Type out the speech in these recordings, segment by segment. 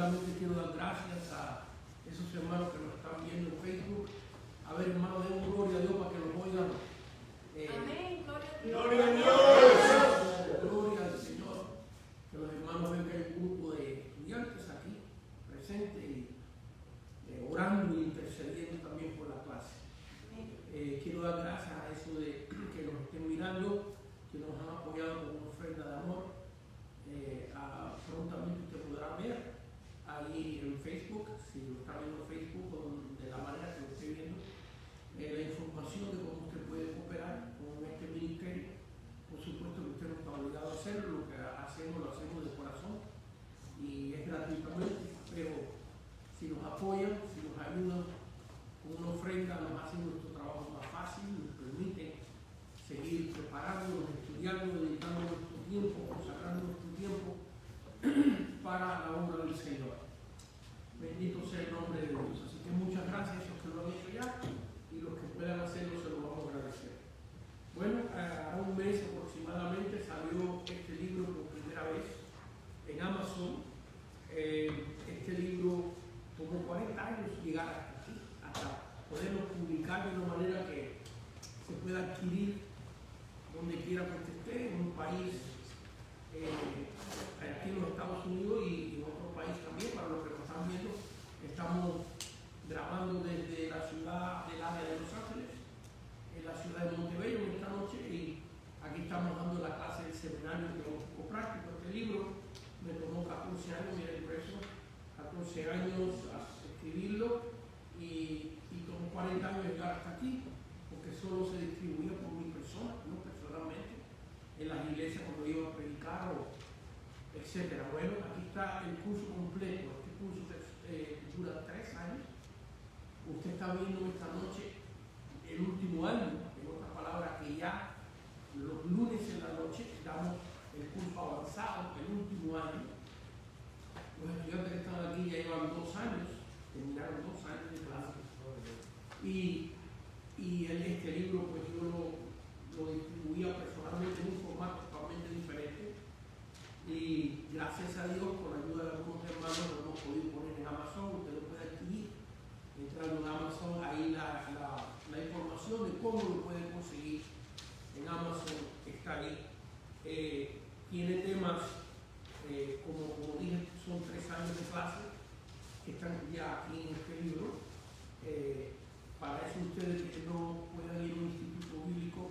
primeramente quiero dar gracias a esos hermanos que nos están viendo en Facebook. A ver, hermano, den gloria a Dios para que los oigan. Amén, Gloria a Dios. Gloria al Señor. Que los hermanos ven que hay un grupo de estudiantes aquí presentes y orando y intercediendo también por la clase. Quiero dar gracias a eso de que nos estén mirando, que nos han apoyado con una ofrenda de amor. Prontamente usted podrá ver ahí en Facebook, si lo está viendo en Facebook o de la manera que lo esté viendo, la información de cómo usted puede cooperar con este ministerio. Por supuesto que usted no está obligado a hacerlo, lo que hacemos lo hacemos de corazón y es gratuitamente, pero si nos apoyan, si nos ayudan con una ofrenda, nos hace nuestro trabajo más fácil, nos permite seguir preparándonos, estudiando, dedicando nuestro tiempo, consagrando nuestro tiempo para la obra del Señor. Bendito sea el nombre de Dios. Así que muchas gracias a esos que lo han hecho ya y los que puedan hacerlo se lo vamos a agradecer. Bueno, a un mes aproximadamente salió este libro por primera vez en Amazon. Este libro tomó 40 años llegar hasta aquí, hasta poderlo publicar de una manera que se pueda adquirir donde quiera que usted esté, en un país, aquí en los Estados Unidos y en otro país también. Para los que nos están viendo, estamos grabando desde la ciudad del área de Los Ángeles, en la ciudad de Montebello esta noche, y aquí estamos dando la clase del seminario teológico práctico. Este libro me tomó 14 años, mira el precio, 14 años a escribirlo y tomó 40 años llegar hasta aquí, porque solo se distribuía por mi persona, no personalmente, en las iglesias cuando iba a predicar o etcétera. Bueno, aquí está el curso completo. Este curso dura 3 años. Usted está viendo esta noche el último año, en otras palabras, que ya los lunes en la noche damos el curso avanzado, el último año. Los estudiantes que están aquí ya llevan 2 años, terminaron 2 años de clase. Y este libro, pues yo lo distribuía personalmente en un formato totalmente diferente. Y gracias a Dios, con la ayuda de algunos hermanos, lo hemos podido poner en Amazon. Usted lo puede adquirir entrando en Amazon. Ahí la información de cómo lo puede conseguir en Amazon está ahí. Tiene temas, como dije, son 3 años de clase que están ya aquí en este libro. Para eso ustedes que no puedan ir a un instituto bíblico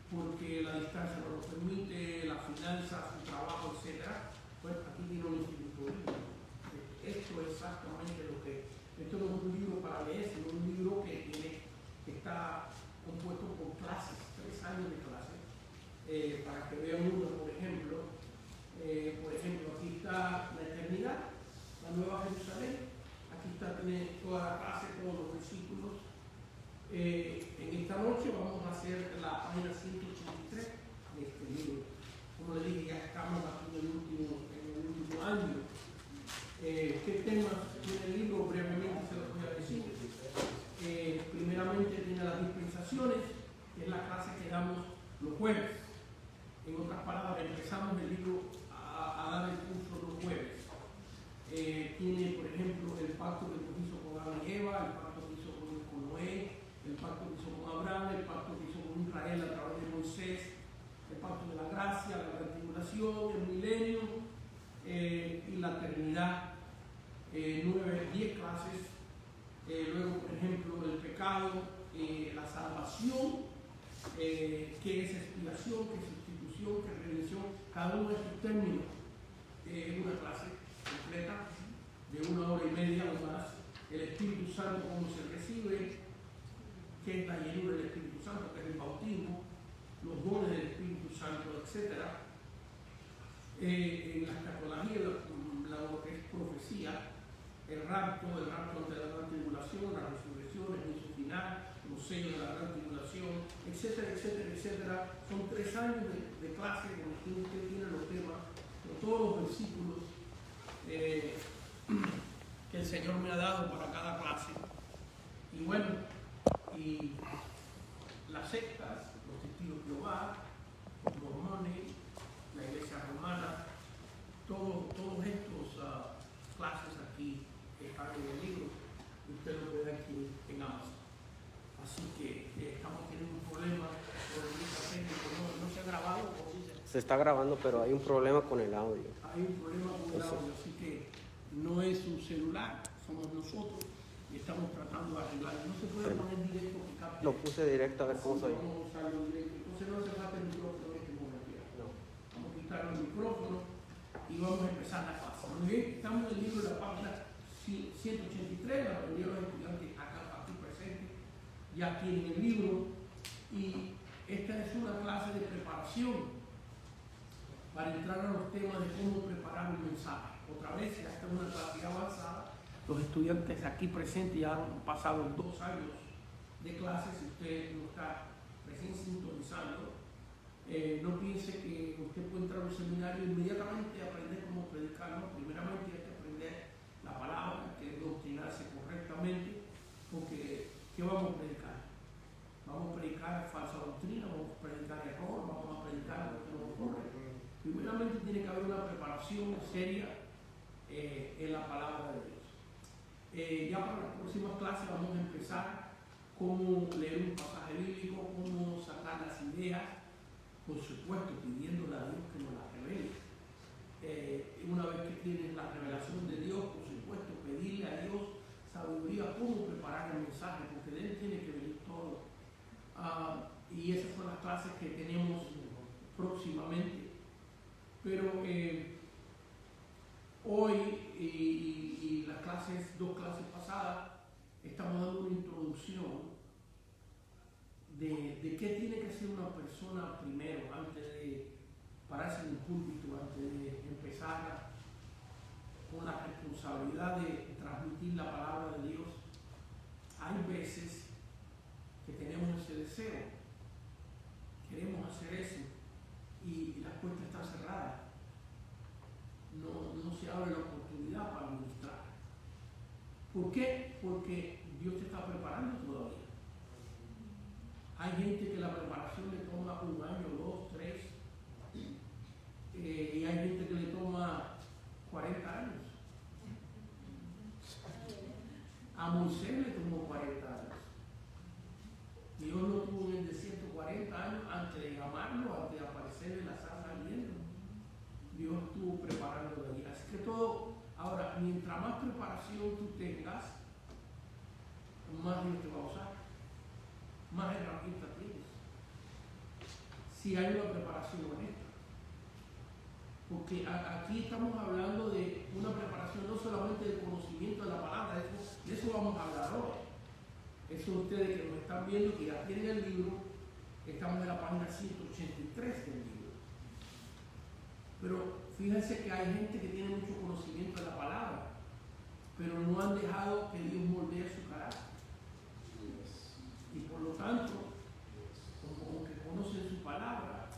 porque la distancia no lo permite, la finanza, su trabajo, etc. Pues aquí tiene un instituto bíblico. Esto es exactamente lo que... Esto no es un libro para leer, sino un libro que está compuesto por clases, 3 años de clases, para que vean uno, por ejemplo, aquí está la eternidad, la Nueva Jerusalén. Aquí tiene toda la clase, todos los versículos. En esta noche vamos a hacer la página 183 de este libro. Como le dije, ya estamos aquí en el último año. ¿Qué temas tiene el libro? Brevemente se los voy a decir. Primeramente tiene las dispensaciones, que es la clase que damos los jueves. En otras palabras, empezamos el libro a dar el curso los jueves. Tiene, por ejemplo, el pacto que Dios hizo con Adán y Eva, el pacto que hizo con Noé, el pacto que hizo con Abraham, el pacto que hizo con Israel a través de Moisés, el pacto de la gracia, la tribulación, el milenio y la eternidad. 10 clases. Luego, por ejemplo, el pecado, la salvación, qué es expiación, qué es sustitución, qué es redención. Cada uno de estos términos es una clase completa de 1 hora y media o más. El Espíritu Santo, cómo se recibe, qué es la llenura del Espíritu Santo, qué es el bautismo, los dones del Espíritu Santo, etc. En la escatología, lo que es profecía, el rapto ante la gran tribulación, las resurrecciones, el juicio final, los sellos de la gran tribulación, etcétera, etcétera, etcétera. Son 3 años de clase donde usted tiene los temas, todos los versículos que el Señor me ha dado para cada clase. Y bueno, y las sectas, los testigos de Jehová, los mormones, la iglesia romana, todos estos clases Se está grabando, pero hay un problema con el audio. Hay un problema con el audio, así que no es un celular, somos nosotros y estamos tratando de arreglarlo. No se puede poner directo que capte. Lo puse directo a ver cómo soy. Vamos a usarlo directo. Entonces no se falta el micrófono en este momento. No. Vamos a quitar el micrófono y vamos a empezar la clase. Muy bien, estamos en el libro de la página 183, la mayoría de los estudiantes aquí presentes ya tienen el libro y esta es una clase de preparación para entrar a los temas de cómo preparar un mensaje. Otra vez, ya está en una clase avanzada, los estudiantes aquí presentes ya han pasado 2 años de clases, si usted no está recién sintonizando, no piense que usted puede entrar a un seminario e inmediatamente aprender cómo predicar, no, primeramente hay que aprender la palabra, hay que doctrinarse correctamente, porque ¿qué vamos a predicar? Vamos a predicar falsa doctrina, vamos a predicar error, vamos a predicar lo que no ocurre. Primeramente tiene que haber una preparación seria en la palabra de Dios. Ya para las próximas clases vamos a empezar cómo leer un pasaje bíblico, cómo sacar las ideas, por supuesto pidiéndole a Dios que nos las revele. Una vez que tienes la revelación de Dios, por supuesto pedirle a Dios sabiduría cómo preparar el mensaje, porque de Él tiene que venir todo. Y esas son las clases que tenemos próximamente. Pero hoy y las clases, 2 clases pasadas, estamos dando una introducción de qué tiene que hacer una persona primero, antes de pararse en el púlpito, antes de empezar con la responsabilidad de transmitir la palabra de Dios. Hay veces que tenemos ese deseo, queremos hacer eso, y las puertas están cerradas. No se abre la oportunidad para ministrar. ¿Por qué? Porque Dios te está preparando todavía. Hay gente que la preparación le toma 1 año, 2, 3, y hay gente que le toma 40 años. A Moisés le tomó 40 años. Dios lo tuvo en el desierto 40 años antes de llamarlo, antes de aparecer en la zarza ardiendo. Dios estuvo preparando de allí. Así que todo, ahora, mientras más preparación tú tengas, más Dios te va a usar, más herramientas tienes. Si hay una preparación honesta. Porque aquí estamos hablando de una preparación no solamente del conocimiento de la palabra, de eso vamos a hablar hoy. Eso ustedes que nos están viendo, que ya tienen el libro, estamos en la página 183 del libro. Pero fíjense que hay gente que tiene mucho conocimiento de la palabra, pero no han dejado que Dios moldee su carácter. Y por lo tanto, como que conocen su palabra,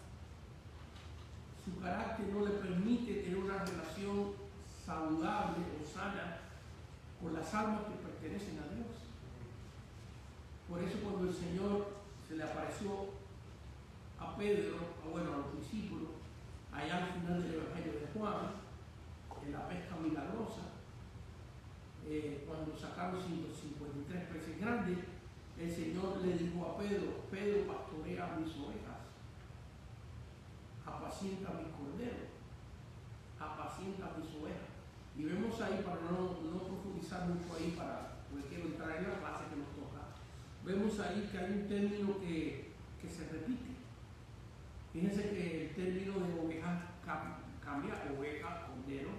su carácter no le permite tener una relación saludable o sana con las almas que pertenecen a Dios. Por eso cuando el Señor se le apareció a Pedro, a los discípulos, allá al final del Evangelio de Juan, en la pesca milagrosa, cuando sacaron 153 peces grandes, el Señor le dijo a Pedro: Pedro, pastorea mis ovejas, apacienta mis corderos, apacienta mis ovejas. Y vemos ahí, para no profundizar mucho ahí, porque quiero entrar en la clase que nos toca, vemos ahí que hay un término que se repite. Fíjense que el término de ovejas cambia, oveja, cordero.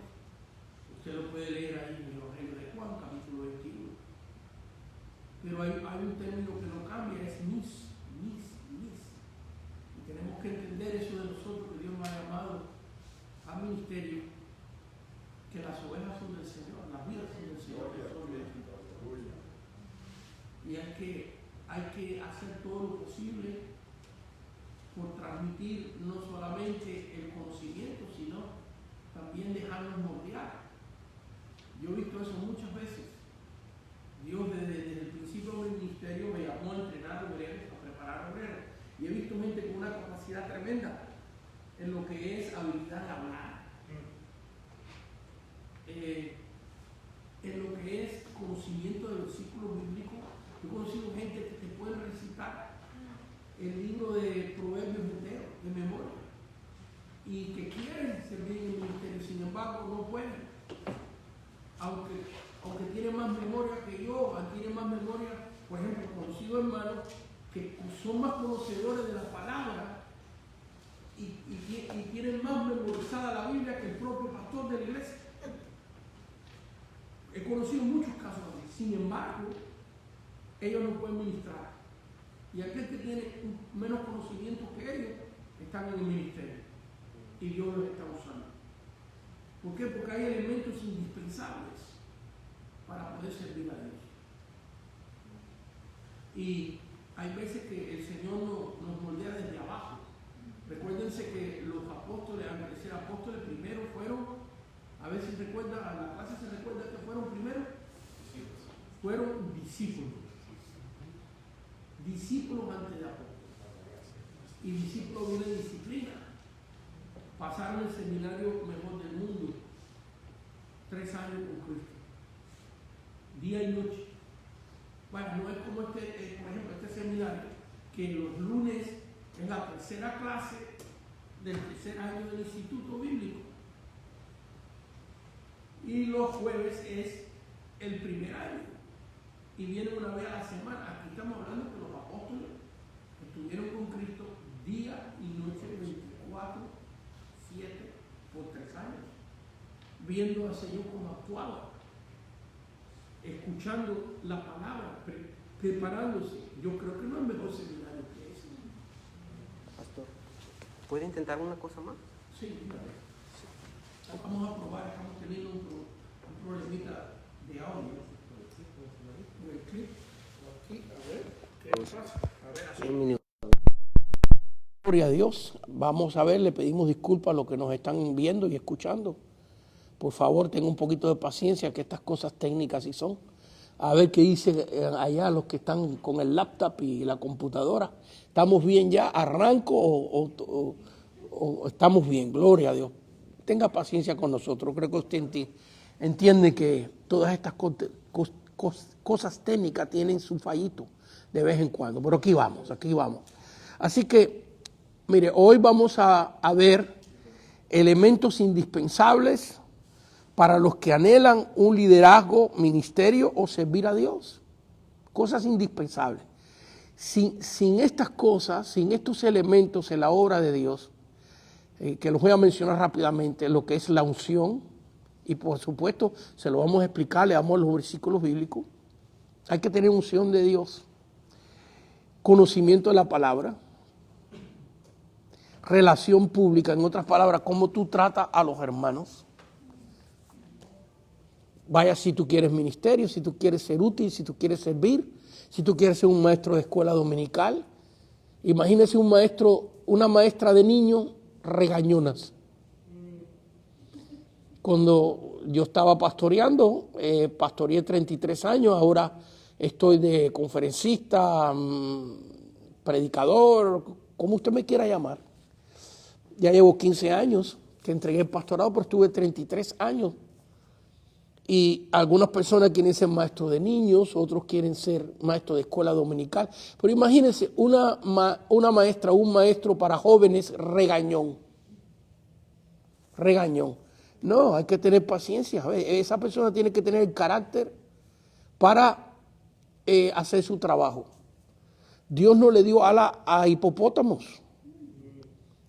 Usted lo puede leer ahí en el Evangelio de Juan, capítulo 21. Pero hay un término que no cambia, es mis. Y tenemos que entender eso de nosotros, que Dios nos ha llamado al ministerio, que las ovejas son del Señor, las vidas son del Señor. Y hay que hacer todo lo posible por transmitir no solamente el conocimiento, sino también dejarnos moldear. Yo he visto eso muchas veces. Dios desde el principio del ministerio me llamó a entrenar obreros, a preparar obreros. Y he visto gente con una capacidad tremenda en lo que es habilidad de hablar, en lo que es conocimiento de versículos bíblicos. Yo he conocido gente que te puede recitar el libro de Proverbios entero, de memoria. y que quieren servir en el ministerio, sin embargo no pueden. Aunque tiene más memoria que yo, tiene más memoria, por ejemplo, conocidos hermanos que son más conocedores de la palabra y tienen más memorizada la Biblia que el propio pastor de la iglesia. He conocido muchos casos así. Sin embargo, ellos no pueden ministrar. Y aquel que tiene menos conocimiento que ellos están en el ministerio. Y Dios los está usando. ¿Por qué? Porque hay elementos indispensables para poder servir a Dios. Y hay veces que el Señor nos moldea desde abajo. Recuérdense que los apóstoles, al parecer apóstoles, primero fueron, a ver si recuerda, a la clase se recuerda que fueron primero, fueron discípulos. Discípulos antes de apóstoles. Y discípulos viene de disciplina. Pasaron el seminario mejor del mundo. 3 años con Cristo. Día y noche. Bueno, no es como por ejemplo, este seminario, que los lunes es la tercera clase del tercer año del Instituto Bíblico. Y los jueves es el primer año. Y vienen una vez a la semana. Aquí estamos hablando que los apóstoles estuvieron con Cristo día y noche, 24/7 por 3 años. Viendo al Señor cómo actuaba. Escuchando la palabra, preparándose. Yo creo que no es mejor seminario que ese. Pastor, ¿puede intentar una cosa más? Sí, claro. Vamos a probar, estamos teniendo un problemita de audio. Con el clip. Aquí, a ver, ¿qué pasa? A ver, así. Un minuto. Gloria a Dios. Vamos a ver, le pedimos disculpas a los que nos están viendo y escuchando. Por favor, tengan un poquito de paciencia, que estas cosas técnicas sí son. A ver qué dicen allá los que están con el laptop y la computadora. ¿Estamos bien ya? ¿Arranco o estamos bien? Gloria a Dios. Tenga paciencia con nosotros. Creo que usted entiende que todas estas cosas técnicas tienen su fallito de vez en cuando. Pero aquí vamos, aquí vamos. Así que, mire, hoy vamos a ver elementos indispensables para los que anhelan un liderazgo, ministerio o servir a Dios. Cosas indispensables. Sin estas cosas, sin estos elementos en la obra de Dios, que los voy a mencionar rápidamente, lo que es la unción, y por supuesto se lo vamos a explicar, le damos los versículos bíblicos. Hay que tener unción de Dios, conocimiento de la palabra, relación pública, en otras palabras, cómo tú tratas a los hermanos. Vaya, si tú quieres ministerio, si tú quieres ser útil, si tú quieres servir, si tú quieres ser un maestro de escuela dominical. Imagínese un maestro, una maestra de niños regañonas. Cuando yo estaba pastoreando, pastoreé 33 años, ahora estoy de conferencista, predicador, como usted me quiera llamar. Ya llevo 15 años que entregué el pastorado, pero estuve 33 años. Y algunas personas quieren ser maestros de niños, otros quieren ser maestros de escuela dominical. Pero imagínense una maestra, un maestro para jóvenes regañón. Regañón. No, hay que tener paciencia. Esa persona tiene que tener el carácter para hacer su trabajo. Dios no le dio ala a hipopótamos,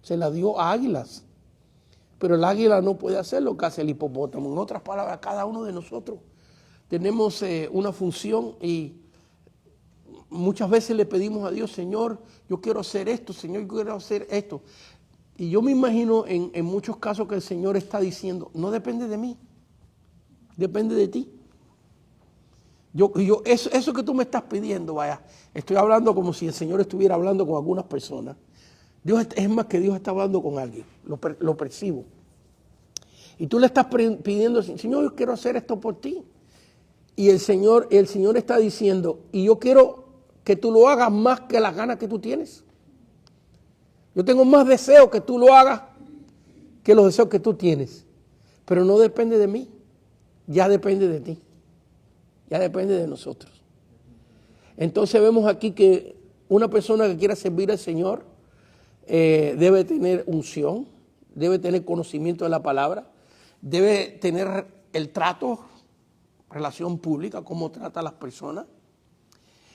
se la dio a águilas. Pero el águila no puede hacer lo que hace el hipopótamo. En otras palabras, cada uno de nosotros tenemos una función y muchas veces le pedimos a Dios, Señor, yo quiero hacer esto, Señor, yo quiero hacer esto. Y yo me imagino en muchos casos que el Señor está diciendo, no depende de mí, depende de ti. Eso que tú me estás pidiendo, vaya, estoy hablando como si el Señor estuviera hablando con algunas personas. Dios es más que Dios está hablando con alguien, lo percibo. Y tú le estás pidiendo, Señor, yo quiero hacer esto por ti. Y el Señor está diciendo, y yo quiero que tú lo hagas más que las ganas que tú tienes. Yo tengo más deseos que tú lo hagas que los deseos que tú tienes. Pero no depende de mí, ya depende de ti. Ya depende de nosotros. Entonces vemos aquí que una persona que quiera servir al Señor debe tener unción, debe tener conocimiento de la palabra, debe tener el trato, relación pública, cómo trata a las personas,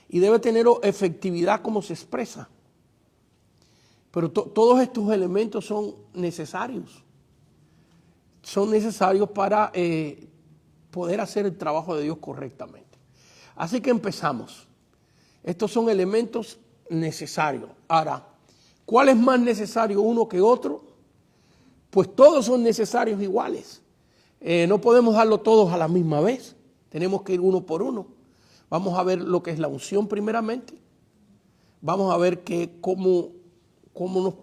y debe tener efectividad como se expresa. Pero todos estos elementos son necesarios. Son necesarios para poder hacer el trabajo de Dios correctamente. Así que empezamos. Estos son elementos necesarios. Ahora, ¿cuál es más necesario uno que otro? Pues todos son necesarios iguales. No podemos darlo todos a la misma vez. Tenemos que ir uno por uno. Vamos a ver lo que es la unción primeramente. Vamos a ver cómo nos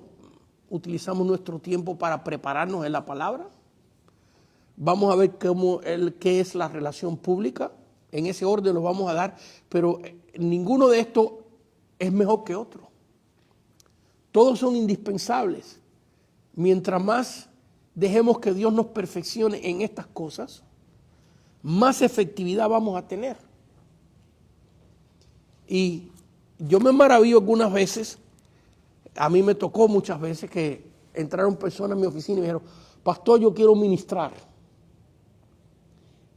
utilizamos nuestro tiempo para prepararnos en la palabra. Vamos a ver qué es la relación pública. En ese orden lo vamos a dar, pero ninguno de estos es mejor que otro. Todos son indispensables. Mientras más dejemos que Dios nos perfeccione en estas cosas, más efectividad vamos a tener. Y yo me maravillo algunas veces, a mí me tocó muchas veces que entraron personas a mi oficina y me dijeron, pastor, yo quiero ministrar.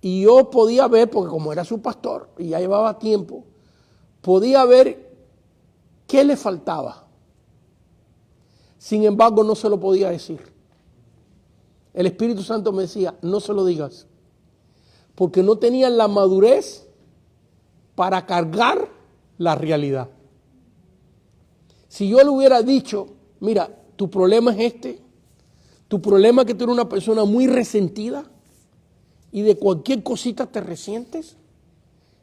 Y yo podía ver, porque como era su pastor y ya llevaba tiempo, podía ver qué le faltaba. Sin embargo, no se lo podía decir. El Espíritu Santo me decía, no se lo digas, porque no tenían la madurez para cargar la realidad. Si yo le hubiera dicho, mira, tu problema es este, tu problema es que tú eres una persona muy resentida y de cualquier cosita te resientes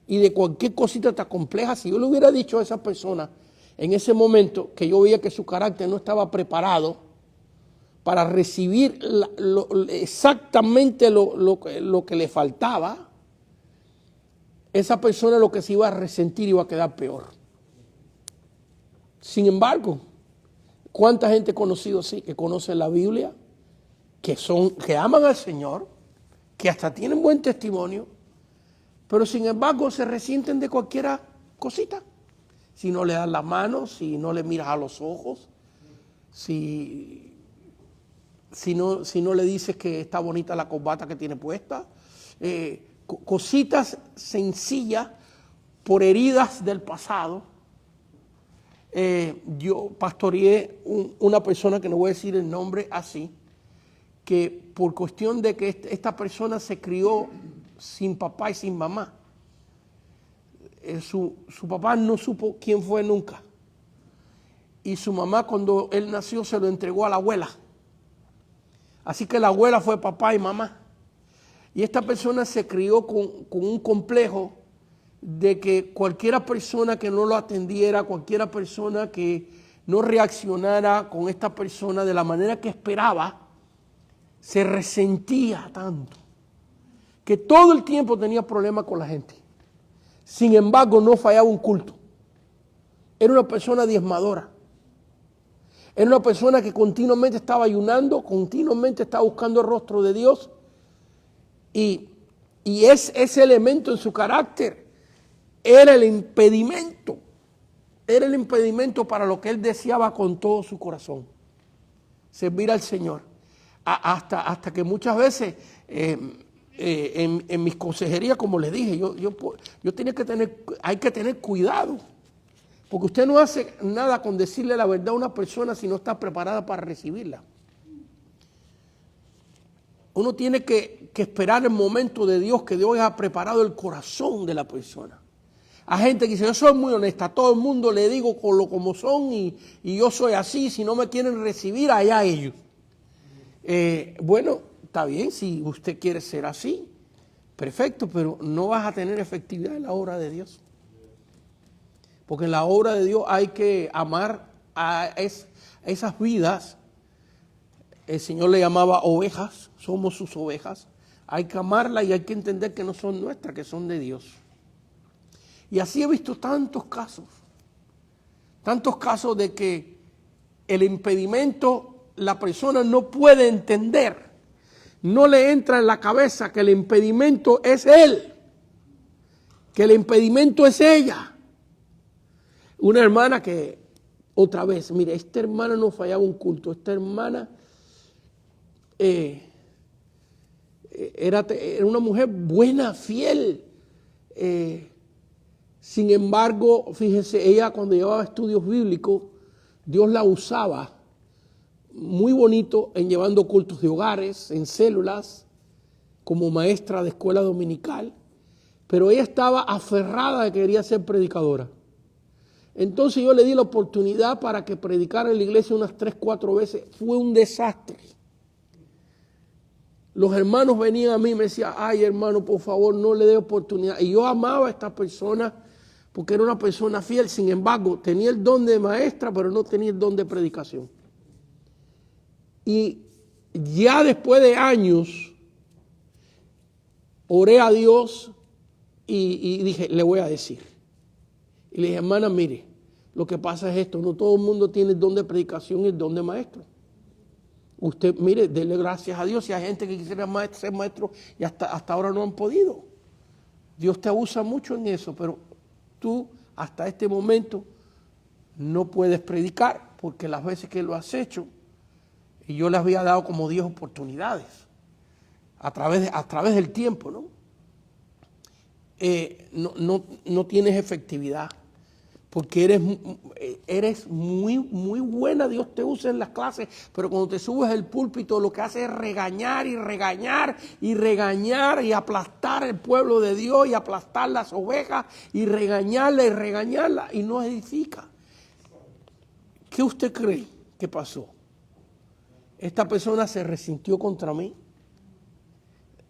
y de cualquier cosita te acomplejas. Si yo le hubiera dicho a esa persona en ese momento que yo veía que su carácter no estaba preparado para recibir exactamente lo que le faltaba, esa persona lo que se iba a resentir iba a quedar peor. Sin embargo, ¿cuánta gente he conocido así, que conocen la Biblia, que aman al Señor, que hasta tienen buen testimonio, pero sin embargo se resienten de cualquier cosita? Si no le das la mano, si no le miras a los ojos, si no le dices que está bonita la corbata que tiene puesta, cositas sencillas por heridas del pasado. Yo pastoreé una persona que no voy a decir el nombre así, que por cuestión de que esta persona se crió sin papá y sin mamá. Su papá no supo quién fue nunca. Y su mamá, cuando él nació, se lo entregó a la abuela. Así que la abuela fue papá y mamá. Y esta persona se crió con un complejo de que cualquiera persona que no lo atendiera, cualquiera persona que no reaccionara con esta persona de la manera que esperaba, se resentía tanto que todo el tiempo tenía problemas con la gente. Sin embargo, no fallaba un culto. Era una persona diezmadora. Era una persona que continuamente estaba ayunando, continuamente estaba buscando el rostro de Dios. Y ese elemento en su carácter era el impedimento. Era el impedimento para lo que él deseaba con todo su corazón. Servir al Señor. Hasta que muchas veces en mis consejerías, como les dije, yo tenía que hay que tener cuidado. Porque usted no hace nada con decirle la verdad a una persona si no está preparada para recibirla. Uno tiene que esperar el momento de Dios, que Dios haya preparado el corazón de la persona. Hay gente que dice, yo soy muy honesta, a todo el mundo le digo como son y yo soy así, si no me quieren recibir, allá ellos. Bueno, está bien, si usted quiere ser así, perfecto, pero no vas a tener efectividad en la obra de Dios. Porque en la obra de Dios hay que amar a esas vidas. El Señor le llamaba ovejas, somos sus ovejas. Hay que amarlas y hay que entender que no son nuestras, que son de Dios. Y así he visto tantos casos de que el impedimento, la persona no puede entender, no le entra en la cabeza que el impedimento es él, que el impedimento es ella. Una hermana que, otra vez, mire, esta hermana no fallaba un culto, esta hermana era una mujer buena, fiel. Sin embargo, fíjense, ella cuando llevaba estudios bíblicos, Dios la usaba muy bonito en llevando cultos de hogares, en células, como maestra de escuela dominical, pero ella estaba aferrada de que quería ser predicadora. Entonces yo le di la oportunidad para que predicara en la iglesia unas 3, 4 veces. Fue un desastre. Los hermanos venían a mí y me decían, ay hermano, por favor, no le dé oportunidad. Y yo amaba a esta persona porque era una persona fiel. Sin embargo, tenía el don de maestra, pero no tenía el don de predicación. Y ya después de años, oré a Dios y dije, le voy a decir. Y le dije, hermana, mire, lo que pasa es esto, no todo el mundo tiene el don de predicación y el don de maestro. Usted, mire, dele gracias a Dios. Si hay gente que quisiera ser maestro y hasta ahora no han podido. Dios te usa mucho en eso, pero tú hasta este momento no puedes predicar porque las veces que lo has hecho, y yo le había dado como 10 oportunidades a través del tiempo, ¿no? No tienes efectividad. Porque eres muy, muy buena, Dios te usa en las clases, pero cuando te subes al púlpito lo que hace es regañar y regañar y regañar y aplastar el pueblo de Dios y aplastar las ovejas y regañarla y no edifica. ¿Qué usted cree que pasó? Esta persona se resintió contra mí.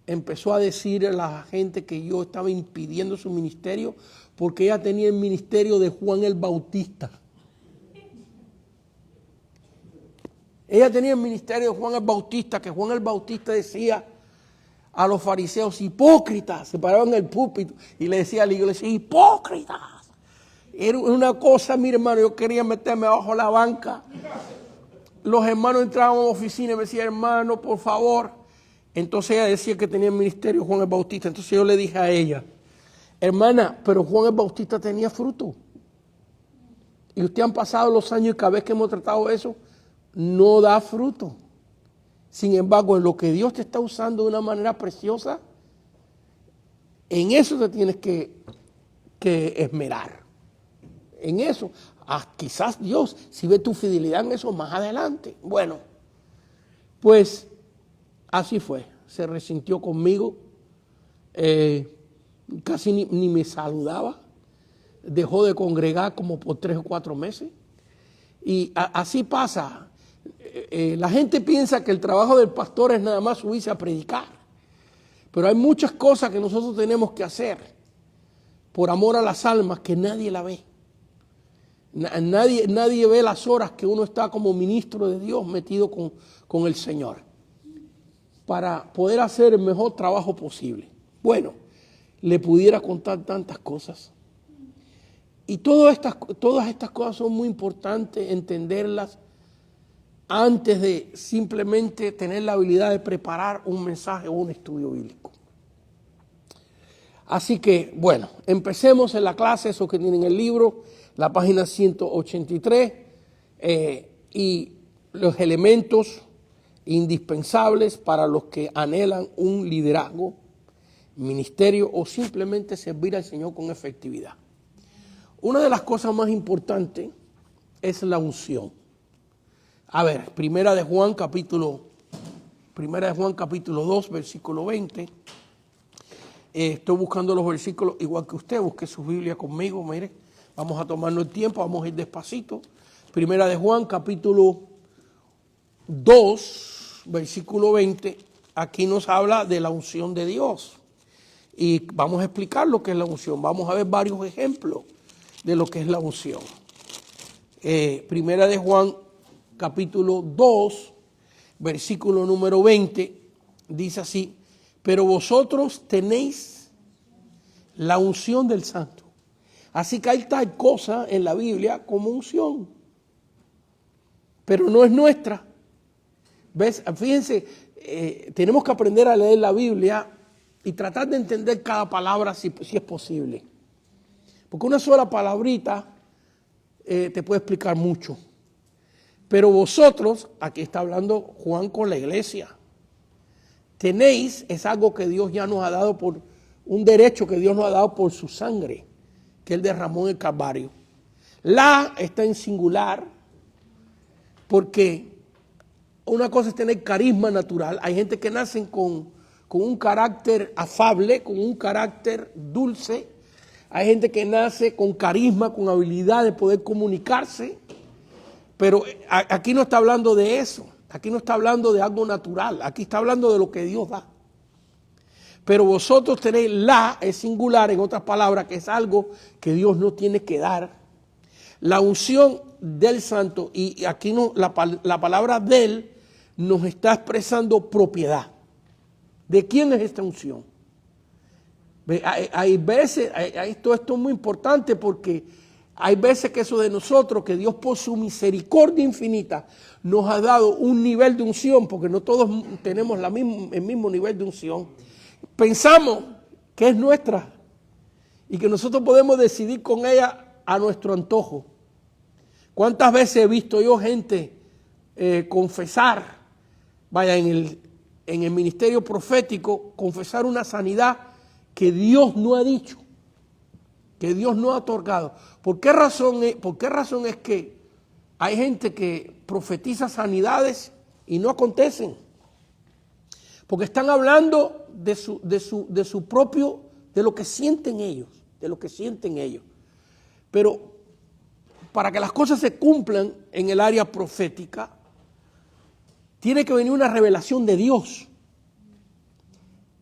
Empezó a decir a la gente que yo estaba impidiendo su ministerio porque ella tenía el ministerio de Juan el Bautista. Ella tenía el ministerio de Juan el Bautista, que Juan el Bautista decía a los fariseos, hipócritas, se paraban en el púlpito y le decía a la iglesia, hipócritas. Era una cosa, mi hermano, yo quería meterme abajo la banca. Los hermanos entraban a la oficina y me decían, hermano, por favor. Entonces ella decía que tenía el ministerio Juan el Bautista. Entonces yo le dije a ella, hermana, pero Juan el Bautista tenía fruto. Y ustedes han pasado los años y cada vez que hemos tratado eso, no da fruto. Sin embargo, en lo que Dios te está usando de una manera preciosa, en eso te tienes que esmerar. En eso. Quizás Dios, si ve tu fidelidad en eso más adelante. Bueno, pues así fue, se resintió conmigo, casi ni me saludaba, dejó de congregar como por 3 o 4 meses. Y así pasa, la gente piensa que el trabajo del pastor es nada más subirse a predicar, pero hay muchas cosas que nosotros tenemos que hacer por amor a las almas que nadie la ve. Nadie ve las horas que uno está como ministro de Dios metido con el Señor, para poder hacer el mejor trabajo posible. Bueno, le pudiera contar tantas cosas. Y todas estas cosas son muy importantes entenderlas antes de simplemente tener la habilidad de preparar un mensaje o un estudio bíblico. Así que, bueno, empecemos en la clase, esos que tienen el libro, la página 183, y los elementos indispensables para los que anhelan un liderazgo, ministerio o simplemente servir al Señor con efectividad. Una de las cosas más importantes es la unción. A ver, Primera de Juan capítulo 2, versículo 20. Estoy buscando los versículos igual que usted, busque su Biblia conmigo, mire, vamos a tomarnos el tiempo, vamos a ir despacito. Primera de Juan capítulo 2, versículo 20, aquí nos habla de la unción de Dios. Y vamos a explicar lo que es la unción. Vamos a ver varios ejemplos de lo que es la unción. Primera de Juan, capítulo 2, versículo número 20, dice así, pero vosotros tenéis la unción del Santo. Así que hay tal cosa en la Biblia como unción, pero no es nuestra. ¿Ves? Fíjense, tenemos que aprender a leer la Biblia y tratar de entender cada palabra si es posible. Porque una sola palabrita te puede explicar mucho. Pero vosotros, aquí está hablando Juan con la iglesia, Tenéis es algo que Dios ya nos ha dado por un derecho que Dios nos ha dado por su sangre, que Él derramó en el Calvario. La está en singular porque una cosa es tener carisma natural. Hay gente que nacen con un carácter afable, con un carácter dulce. Hay gente que nace con carisma, con habilidad de poder comunicarse. Pero aquí no está hablando de eso. Aquí no está hablando de algo natural. Aquí está hablando de lo que Dios da. Pero vosotros tenéis la, es singular, en otras palabras, que es algo que Dios no tiene que dar. La unción del santo, y aquí no, la palabra del nos está expresando propiedad. ¿De quién es esta unción? Hay veces, esto es muy importante porque hay veces que eso de nosotros, que Dios por su misericordia infinita nos ha dado un nivel de unción, porque no todos tenemos el mismo nivel de unción. Pensamos que es nuestra y que nosotros podemos decidir con ella a nuestro antojo. ¿Cuántas veces he visto yo gente confesar, en el ministerio profético, confesar una sanidad que Dios no ha dicho, que Dios no ha otorgado? ¿Por qué razón es que hay gente que profetiza sanidades y no acontecen? Porque están hablando de su propio, de lo que sienten ellos, Pero para que las cosas se cumplan en el área profética, tiene que venir una revelación de Dios.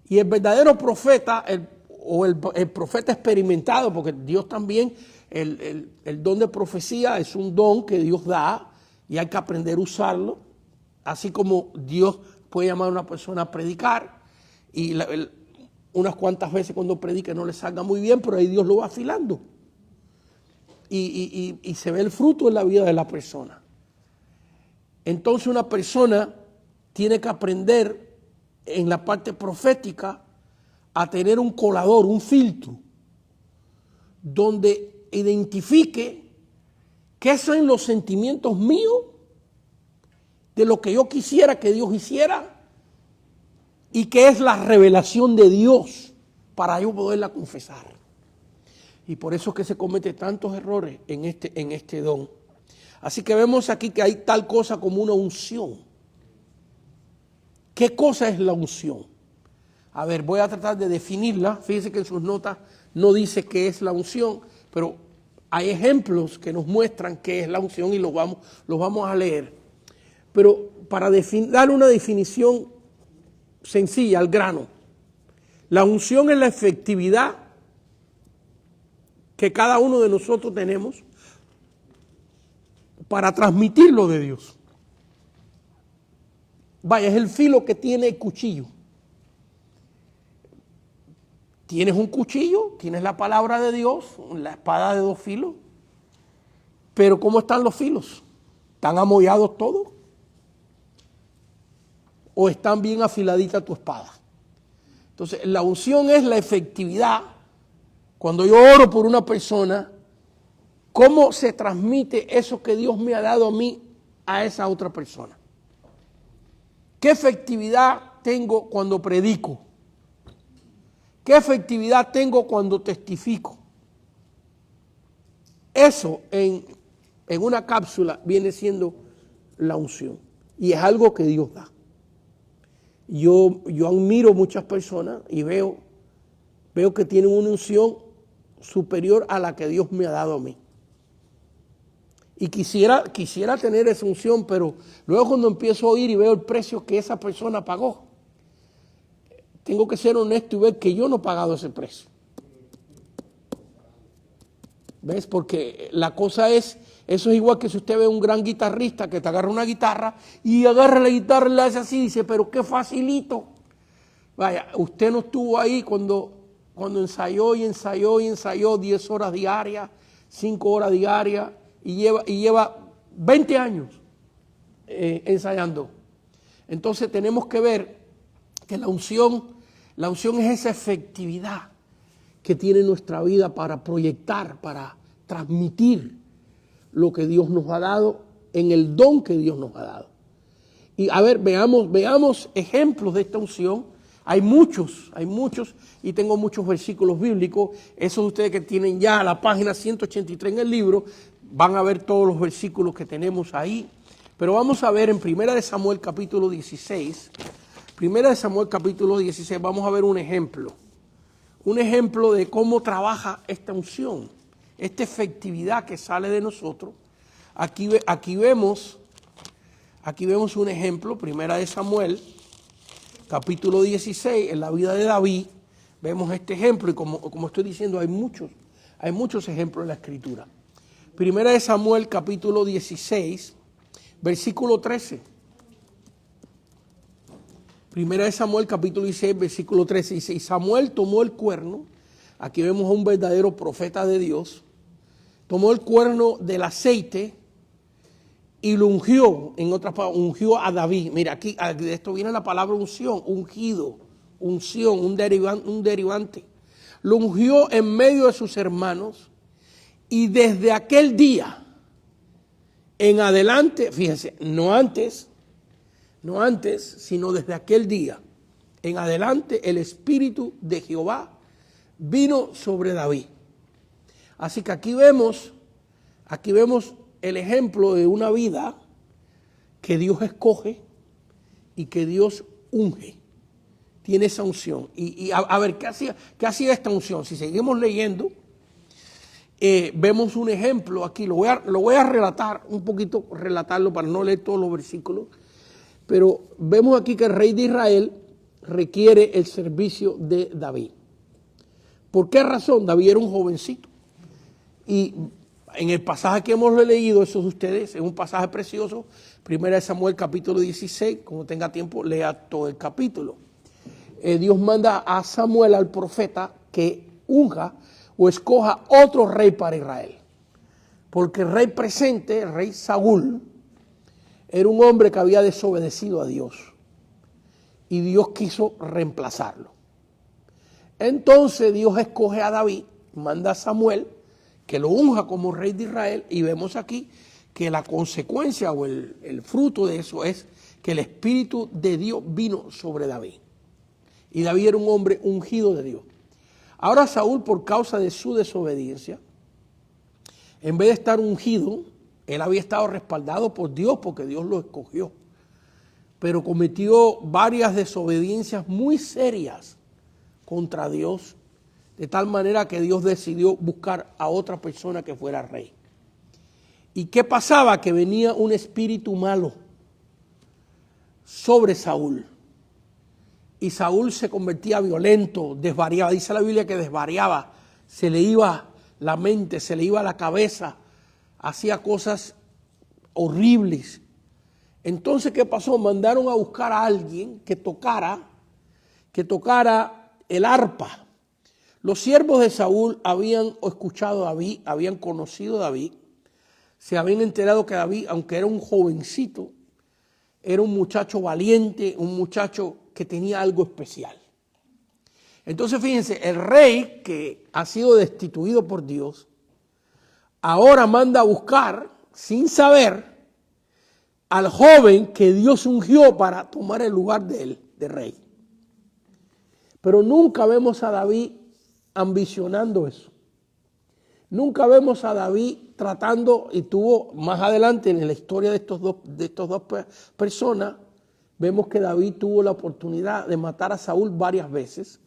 Y el verdadero profeta, el profeta experimentado, porque Dios también, el don de profecía es un don que Dios da y hay que aprender a usarlo, así como Dios puede llamar a una persona a predicar y unas cuantas veces cuando predica no le salga muy bien, pero ahí Dios lo va afilando y se ve el fruto en la vida de la persona. Entonces una persona tiene que aprender en la parte profética a tener un colador, un filtro, donde identifique qué son los sentimientos míos de lo que yo quisiera que Dios hiciera y qué es la revelación de Dios para yo poderla confesar. Y por eso es que se cometen tantos errores en este don. Así que vemos aquí que hay tal cosa como una unción. ¿Qué cosa es la unción? A ver, voy a tratar de definirla. Fíjense que en sus notas no dice qué es la unción, pero hay ejemplos que nos muestran qué es la unción y los vamos a leer. Pero para dar una definición sencilla, al grano, la unción es la efectividad que cada uno de nosotros tenemos para transmitir lo de Dios. Es el filo que tiene el cuchillo. Tienes un cuchillo, tienes la palabra de Dios, la espada de 2 filos, pero ¿cómo están los filos? ¿Están amollados todos? ¿O están bien afiladitas tu espada? Entonces, la unción es la efectividad. Cuando yo oro por una persona, ¿cómo se transmite eso que Dios me ha dado a mí a esa otra persona? ¿Qué efectividad tengo cuando predico? ¿Qué efectividad tengo cuando testifico? Eso en una cápsula viene siendo la unción. Y es algo que Dios da. Yo admiro muchas personas y veo que tienen una unción superior a la que Dios me ha dado a mí. Y quisiera tener esa unción, pero luego cuando empiezo a oír y veo el precio que esa persona pagó, tengo que ser honesto y ver que yo no he pagado ese precio. ¿Ves? Porque la cosa es, eso es igual que si usted ve a un gran guitarrista que te agarra una guitarra y agarra la guitarra y la hace así y dice, pero qué facilito. Vaya, usted no estuvo ahí cuando ensayó 10 horas diarias, 5 horas diarias y lleva 20 años ensayando. Entonces tenemos que ver que la unción es esa efectividad que tiene nuestra vida para proyectar, para transmitir lo que Dios nos ha dado en el don que Dios nos ha dado. Y a ver, veamos ejemplos de esta unción. Hay muchos, y tengo muchos versículos bíblicos. Esos de ustedes que tienen ya la página 183 en el libro, van a ver todos los versículos que tenemos ahí. Pero vamos a ver en 1 Samuel capítulo 16. 1 Samuel capítulo 16, vamos a ver un ejemplo. Un ejemplo de cómo trabaja esta unción, esta efectividad que sale de nosotros. Aquí vemos un ejemplo, 1 Samuel capítulo 16, en la vida de David, vemos este ejemplo, y como estoy diciendo, hay muchos ejemplos en la Escritura. 1 Samuel capítulo 16, versículo 13. 1 Samuel capítulo 16, versículo 13, dice, y Samuel tomó el cuerno, aquí vemos a un verdadero profeta de Dios, tomó el cuerno del aceite y lo ungió, en otras palabras, ungió a David. Mira, aquí de esto viene la palabra unción, ungido, unción, un derivante. Lo ungió en medio de sus hermanos y desde aquel día en adelante, fíjense, no antes, sino desde aquel día en adelante el Espíritu de Jehová vino sobre David. Así que aquí vemos el ejemplo de una vida que Dios escoge y que Dios unge. Tiene esa unción. Y a ver, ¿qué hacía esta unción? Si seguimos leyendo, vemos un ejemplo aquí. Lo voy a relatar un poquito, relatarlo para no leer todos los versículos. Pero vemos aquí que el rey de Israel requiere el servicio de David. ¿Por qué razón? David era un jovencito. Y en el pasaje que hemos leído, esos de ustedes, es un pasaje precioso, 1 Samuel capítulo 16, como tenga tiempo, lea todo el capítulo. Dios manda a Samuel, al profeta, que unja o escoja otro rey para Israel. Porque el rey presente, el rey Saúl, era un hombre que había desobedecido a Dios. Y Dios quiso reemplazarlo. Entonces Dios escoge a David, manda a Samuel, que lo unja como rey de Israel, y vemos aquí que la consecuencia o el fruto de eso es que el Espíritu de Dios vino sobre David. Y David era un hombre ungido de Dios. Ahora Saúl, por causa de su desobediencia, en vez de estar ungido, él había estado respaldado por Dios porque Dios lo escogió. Pero cometió varias desobediencias muy serias contra Dios, de tal manera que Dios decidió buscar a otra persona que fuera rey. ¿Y qué pasaba? Que venía un espíritu malo sobre Saúl. Y Saúl se convertía violento, desvariaba. Dice la Biblia que desvariaba, se le iba la mente, se le iba la cabeza, hacía cosas horribles. Entonces, ¿qué pasó? Mandaron a buscar a alguien que tocara el arpa. Los siervos de Saúl habían escuchado a David, habían conocido a David, se habían enterado que David, aunque era un jovencito, era un muchacho valiente, un muchacho que tenía algo especial. Entonces, fíjense, el rey que ha sido destituido por Dios, ahora manda a buscar, sin saber, al joven que Dios ungió para tomar el lugar de él, de rey. Pero nunca vemos a David ambicionando eso. Nunca vemos a David tratando, y tuvo más adelante en la historia de estos dos personas, vemos que David tuvo la oportunidad de matar a Saúl varias veces.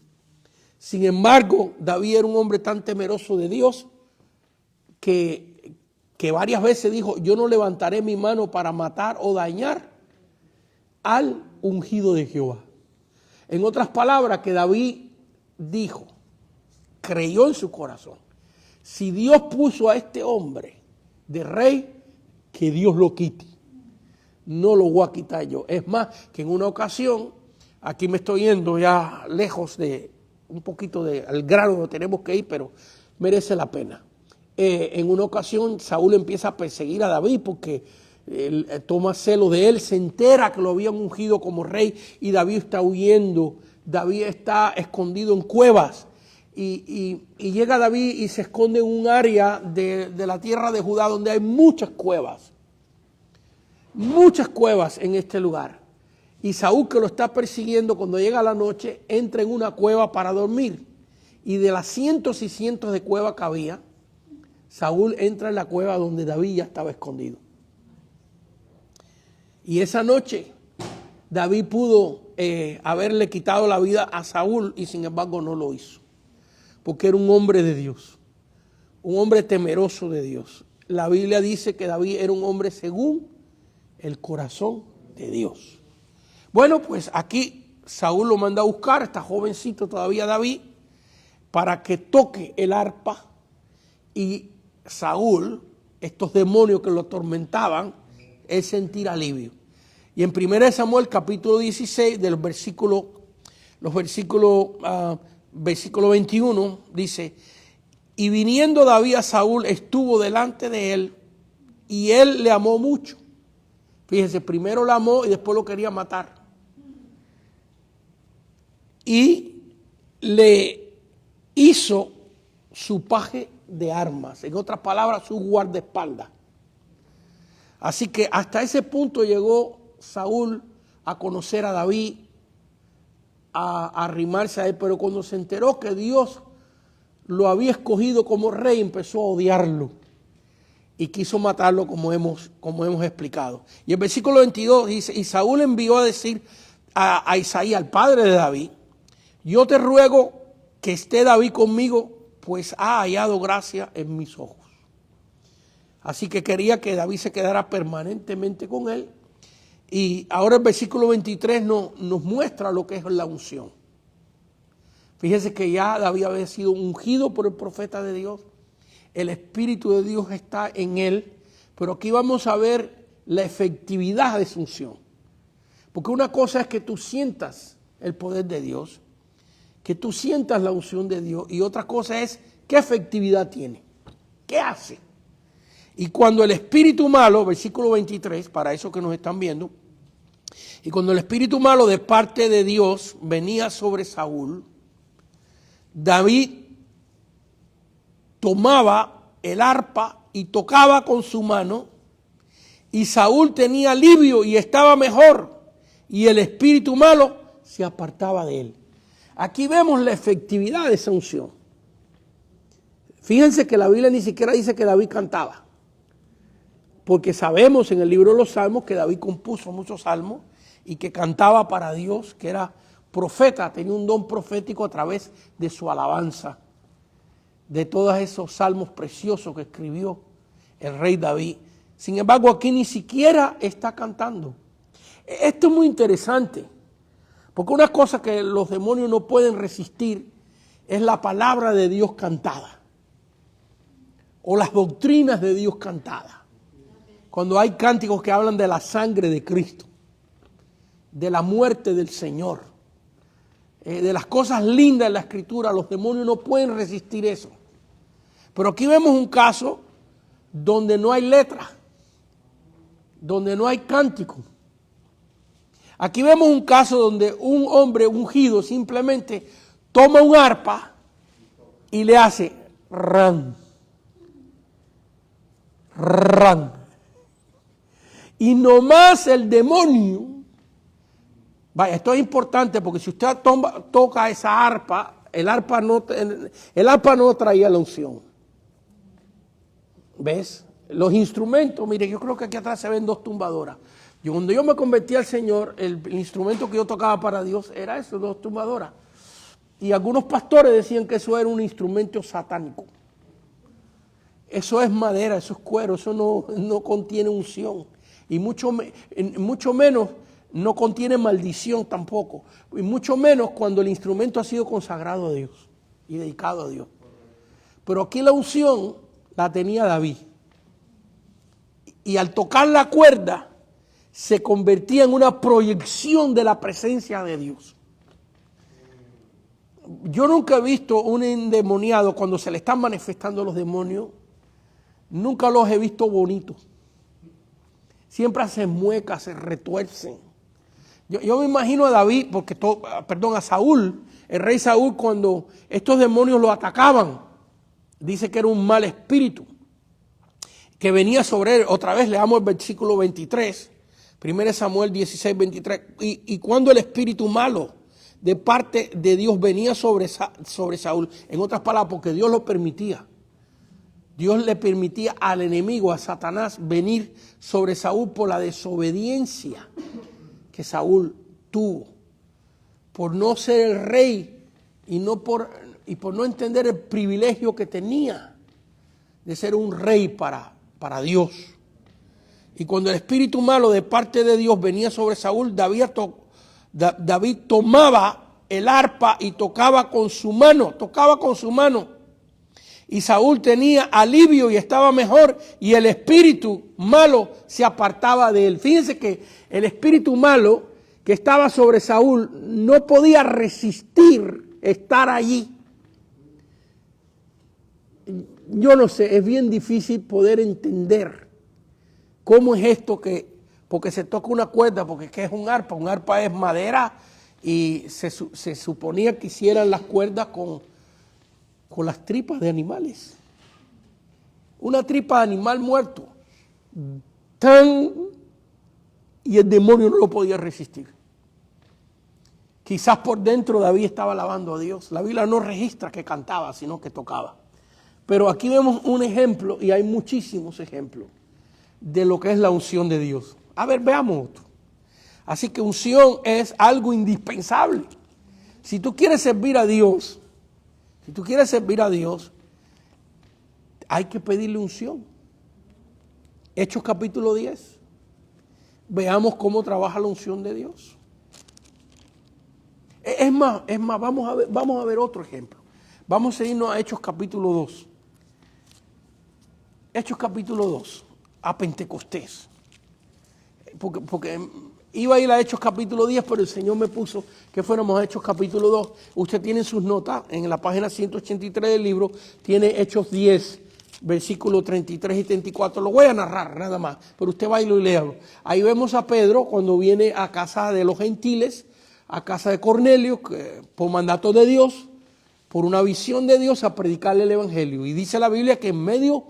Sin embargo, David era un hombre tan temeroso de Dios que varias veces dijo, yo no levantaré mi mano para matar o dañar al ungido de Jehová. En otras palabras, que David dijo, creyó en su corazón, si Dios puso a este hombre de rey, que Dios lo quite. No lo voy a quitar yo. Es más, que en una ocasión, aquí me estoy yendo ya lejos de un poquito al grano donde tenemos que ir, pero merece la pena. En una ocasión, Saúl empieza a perseguir a David porque toma celo de él, se entera que lo habían ungido como rey y David está huyendo. David está escondido en cuevas y llega David y se esconde en un área de la tierra de Judá donde hay muchas cuevas. muchas cuevas en este lugar. Y Saúl, que lo está persiguiendo, cuando llega la noche, entra en una cueva para dormir. Y de las cientos y cientos de cuevas que había, Saúl entra en la cueva donde David ya estaba escondido. Y esa noche David pudo haberle quitado la vida a Saúl, y sin embargo no lo hizo. Porque era un hombre de Dios, un hombre temeroso de Dios. La Biblia dice que David era un hombre según el corazón de Dios. Bueno, pues aquí Saúl lo manda a buscar, está jovencito todavía David, para que toque el arpa, y Saúl, estos demonios que lo atormentaban, él sentir alivio. Y en 1 Samuel capítulo 16, versículo 21, dice: y viniendo David a Saúl, estuvo delante de él, y él le amó mucho. Fíjense, primero lo amó y después lo quería matar. Y le hizo su paje de armas, en otras palabras, su guardaespaldas. Así que hasta ese punto llegó Saúl a conocer a David, a arrimarse a él, pero cuando se enteró que Dios lo había escogido como rey, empezó a odiarlo y quiso matarlo, como hemos explicado. Y el versículo 22 dice: y Saúl envió a decir a Isaí, al padre de David: yo te ruego que esté David conmigo, pues ha hallado gracia en mis ojos. Así que quería que David se quedara permanentemente con él. Y ahora el versículo 23 nos muestra lo que es la unción. Fíjense que ya David había sido ungido por el profeta de Dios. El Espíritu de Dios está en él. Pero aquí vamos a ver la efectividad de su unción. Porque una cosa es que tú sientas el poder de Dios, que tú sientas la unción de Dios, y otra cosa es qué efectividad tiene, qué hace. Y cuando el espíritu malo, versículo 23, para eso que nos están viendo, y cuando el espíritu malo de parte de Dios venía sobre Saúl, David tomaba el arpa y tocaba con su mano, y Saúl tenía alivio y estaba mejor, y el espíritu malo se apartaba de él. Aquí vemos la efectividad de esa unción. Fíjense que la Biblia ni siquiera dice que David cantaba, porque sabemos en el libro de los Salmos que David compuso muchos salmos y que cantaba para Dios, que era profeta, tenía un don profético a través de su alabanza, de todos esos salmos preciosos que escribió el rey David. Sin embargo, aquí ni siquiera está cantando. Esto es muy interesante, porque una cosa que los demonios no pueden resistir es la palabra de Dios cantada, o las doctrinas de Dios cantadas. Cuando hay cánticos que hablan de la sangre de Cristo, de la muerte del Señor, de las cosas lindas en la Escritura, los demonios no pueden resistir eso. Pero aquí vemos un caso donde no hay letra, donde no hay cántico. Aquí vemos un caso donde un hombre ungido simplemente toma un arpa y le hace ran, ran. Y nomás el demonio, vaya, esto es importante porque si usted toca esa arpa, el arpa no traía la unción. ¿Ves? Los instrumentos, mire, yo creo que aquí atrás se ven dos tumbadoras. Cuando yo me convertí al Señor, el instrumento que yo tocaba para Dios era eso, dos tumbadoras. Y algunos pastores decían que eso era un instrumento satánico. Eso es madera, eso es cuero, eso no contiene unción. Y mucho menos no contiene maldición tampoco. Y mucho menos cuando el instrumento ha sido consagrado a Dios y dedicado a Dios. Pero aquí la unción la tenía David. Y al tocar la cuerda, se convertía en una proyección de la presencia de Dios. Yo nunca he visto un endemoniado cuando se le están manifestando los demonios, nunca los he visto bonitos. Siempre hacen muecas, se retuercen. Yo me imagino a David, a Saúl, el rey Saúl, cuando estos demonios lo atacaban, dice que era un mal espíritu que venía sobre él. Otra vez leamos el versículo 23. 1 Samuel 16, 23. Y cuando el espíritu malo de parte de Dios venía sobre Saúl, en otras palabras, porque Dios lo permitía. Dios le permitía al enemigo, a Satanás, venir sobre Saúl por la desobediencia que Saúl tuvo, por no ser el rey y por no entender el privilegio que tenía de ser un rey para Dios. Y cuando el espíritu malo de parte de Dios venía sobre Saúl, David tomaba el arpa y tocaba con su mano. Y Saúl tenía alivio y estaba mejor, y el espíritu malo se apartaba de él. Fíjense que el espíritu malo que estaba sobre Saúl no podía resistir estar allí. Yo no sé, es bien difícil poder entender cómo es esto porque se toca una cuerda, porque es que es un arpa es madera y se suponía que hicieran las cuerdas con las tripas de animales. Una tripa de animal muerto. Y el demonio no lo podía resistir. Quizás por dentro David estaba alabando a Dios. La Biblia no registra que cantaba, sino que tocaba. Pero aquí vemos un ejemplo, y hay muchísimos ejemplos, de lo que es la unción de Dios. A ver, veamos otro. Así que unción es algo indispensable. Si tú quieres servir a Dios, hay que pedirle unción. Hechos capítulo 10. Veamos cómo trabaja la unción de Dios. Es más, vamos a ver otro ejemplo. Vamos a irnos a Hechos capítulo 2. Hechos capítulo 2, a Pentecostés. Porque iba a ir a Hechos capítulo 10, pero el Señor me puso que fuéramos a Hechos capítulo 2. Usted tiene sus notas en la página 183 del libro, tiene Hechos 10, versículos 33 y 34. Lo voy a narrar nada más, pero usted va y lo lea. Ahí vemos a Pedro cuando viene a casa de los gentiles, a casa de Cornelio, que, por mandato de Dios, por una visión de Dios, a predicarle el evangelio. Y dice la Biblia que en medio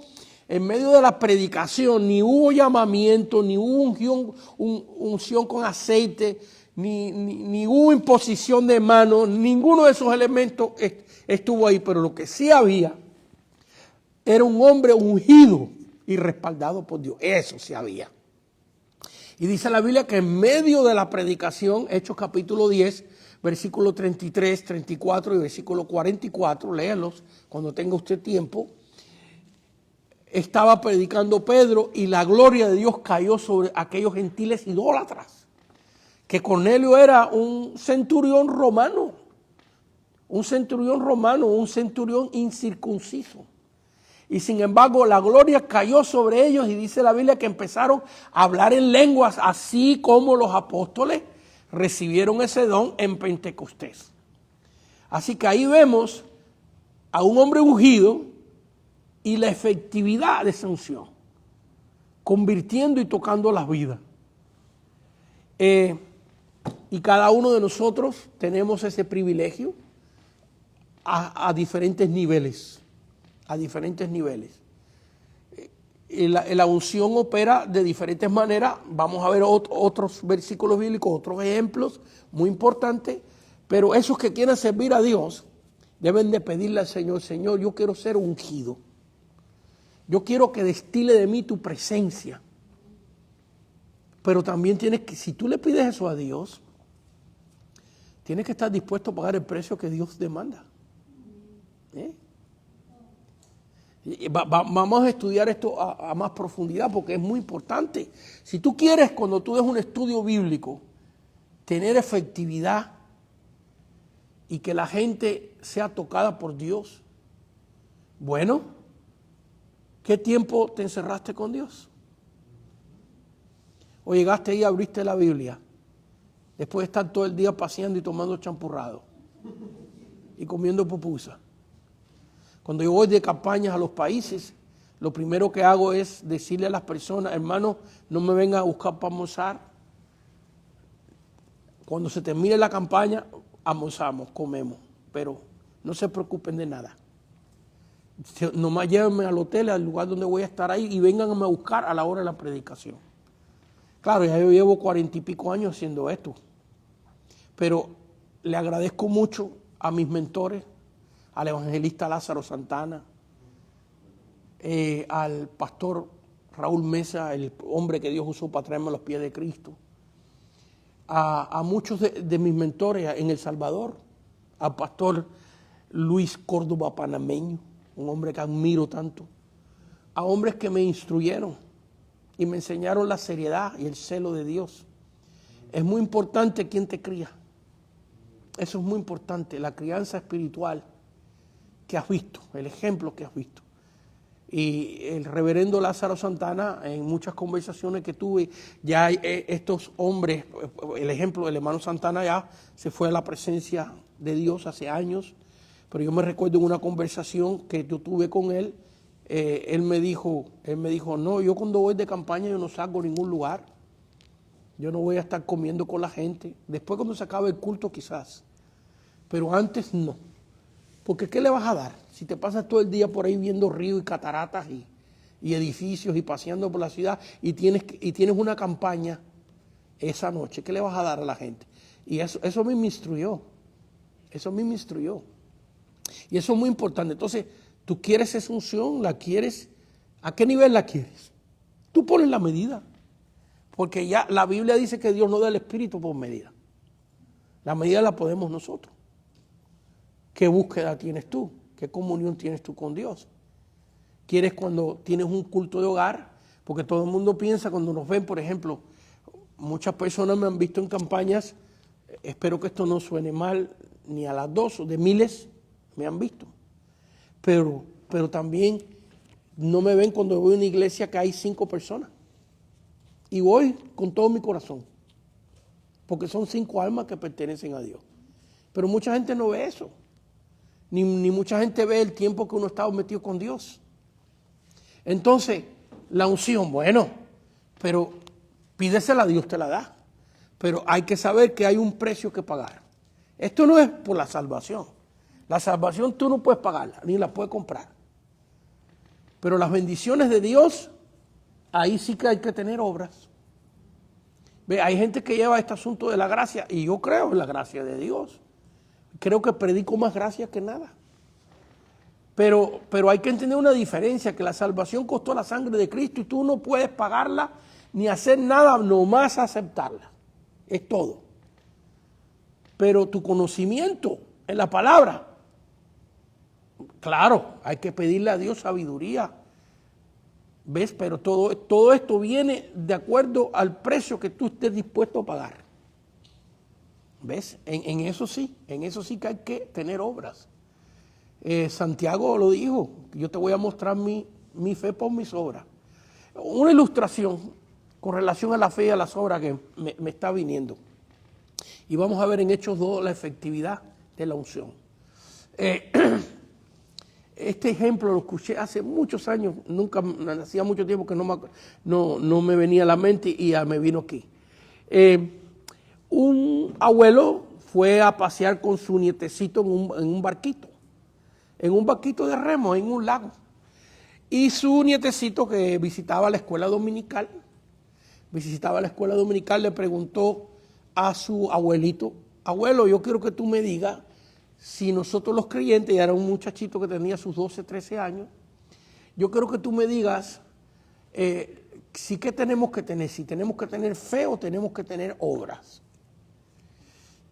de la predicación ni hubo llamamiento, ni hubo unción con aceite, ni hubo imposición de manos, ninguno de esos elementos estuvo ahí. Pero lo que sí había era un hombre ungido y respaldado por Dios. Eso sí había. Y dice la Biblia que en medio de la predicación, Hechos capítulo 10, versículo 33, 34 y versículo 44, léanlos cuando tenga usted tiempo, estaba predicando Pedro y la gloria de Dios cayó sobre aquellos gentiles idólatras. Que Cornelio era un centurión romano, un centurión incircunciso. Y sin embargo la gloria cayó sobre ellos y dice la Biblia que empezaron a hablar en lenguas, así como los apóstoles recibieron ese don en Pentecostés. Así que ahí vemos a un hombre ungido y la efectividad de esa unción, convirtiendo y tocando las vidas. Y cada uno de nosotros tenemos ese privilegio a diferentes niveles. Y la unción opera de diferentes maneras. Vamos a ver otros versículos bíblicos, otros ejemplos muy importantes. Pero esos que quieran servir a Dios deben de pedirle al Señor: Señor, yo quiero ser ungido. Yo quiero que destile de mí tu presencia. Pero también tienes que, si tú le pides eso a Dios, tienes que estar dispuesto a pagar el precio que Dios demanda. Vamos a estudiar esto a más profundidad porque es muy importante. Si tú quieres, cuando tú des un estudio bíblico, tener efectividad y que la gente sea tocada por Dios, bueno, ¿qué tiempo te encerraste con Dios? ¿O llegaste ahí y abriste la Biblia después de estar todo el día paseando y tomando champurrado y comiendo pupusa? Cuando yo voy de campañas a los países, lo primero que hago es decirle a las personas: hermano, no me vengan a buscar para almorzar. Cuando se termine la campaña, almorzamos, comemos, pero no se preocupen de nada. Nomás llévenme al hotel, al lugar donde voy a estar ahí, y vengan a buscar a la hora de la predicación. Claro, ya yo llevo 40 y pico años haciendo esto, pero le agradezco mucho a mis mentores, al evangelista Lázaro Santana, al pastor Raúl Mesa, el hombre que Dios usó para traerme a los pies de Cristo, a muchos de mis mentores en El Salvador, al pastor Luis Córdoba Panameño, un hombre que admiro tanto, a hombres que me instruyeron y me enseñaron la seriedad y el celo de Dios. Es muy importante quién te cría. Eso es muy importante, la crianza espiritual que has visto, el ejemplo que has visto. Y el reverendo Lázaro Santana, en muchas conversaciones que tuve, ya estos hombres, el ejemplo del hermano Santana ya se fue a la presencia de Dios hace años, pero yo me recuerdo en una conversación que yo tuve con él, él me dijo, no, yo cuando voy de campaña yo no salgo a ningún lugar, yo no voy a estar comiendo con la gente, después cuando se acabe el culto quizás, pero antes no. Porque ¿qué le vas a dar? Si te pasas todo el día por ahí viendo ríos y cataratas y edificios y paseando por la ciudad y tienes una campaña esa noche, ¿qué le vas a dar a la gente? Y eso a mí me instruyó. Eso a mí me instruyó. Y eso es muy importante. Entonces, tú quieres esa unción, la quieres. ¿A qué nivel la quieres? Tú pones la medida. Porque ya la Biblia dice que Dios no da el Espíritu por medida. La medida la podemos nosotros. ¿Qué búsqueda tienes tú? ¿Qué comunión tienes tú con Dios? ¿Quieres cuando tienes un culto de hogar? Porque todo el mundo piensa cuando nos ven, por ejemplo, muchas personas me han visto en campañas, espero que esto no suene mal, ni a las dos, de miles me han visto. Pero también no me ven cuando voy a una iglesia que hay 5 personas. Y voy con todo mi corazón. Porque son 5 almas que pertenecen a Dios. Pero mucha gente no ve eso. Ni mucha gente ve el tiempo que uno está metido con Dios. Entonces, la unción, bueno, pero pídesela, Dios te la da. Pero hay que saber que hay un precio que pagar. Esto no es por la salvación. La salvación tú no puedes pagarla, ni la puedes comprar. Pero las bendiciones de Dios, ahí sí que hay que tener obras. Ve, hay gente que lleva este asunto de la gracia, y yo creo en la gracia de Dios. Creo que predico más gracia que nada. Pero hay que entender una diferencia, que la salvación costó la sangre de Cristo y tú no puedes pagarla ni hacer nada, nomás aceptarla. Es todo. Pero tu conocimiento en la palabra, claro, hay que pedirle a Dios sabiduría. ¿Ves? Pero todo esto viene de acuerdo al precio que tú estés dispuesto a pagar. ¿Ves? En eso sí que hay que tener obras. Santiago lo dijo, yo te voy a mostrar mi fe por mis obras. Una ilustración con relación a la fe y a las obras que me está viniendo. Y vamos a ver en Hechos 2 la efectividad de la unción. Este ejemplo lo escuché hace muchos años, hacía mucho tiempo que no me venía a la mente y ya me vino aquí. Un abuelo fue a pasear con su nietecito en un barquito de remo, en un lago. Y su nietecito, que visitaba la escuela dominical, le preguntó a su abuelito: abuelo, yo quiero que tú me digas si nosotros los creyentes, y era un muchachito que tenía sus 12, 13 años, yo quiero que tú me digas si qué tenemos que tener, si tenemos que tener fe o tenemos que tener obras.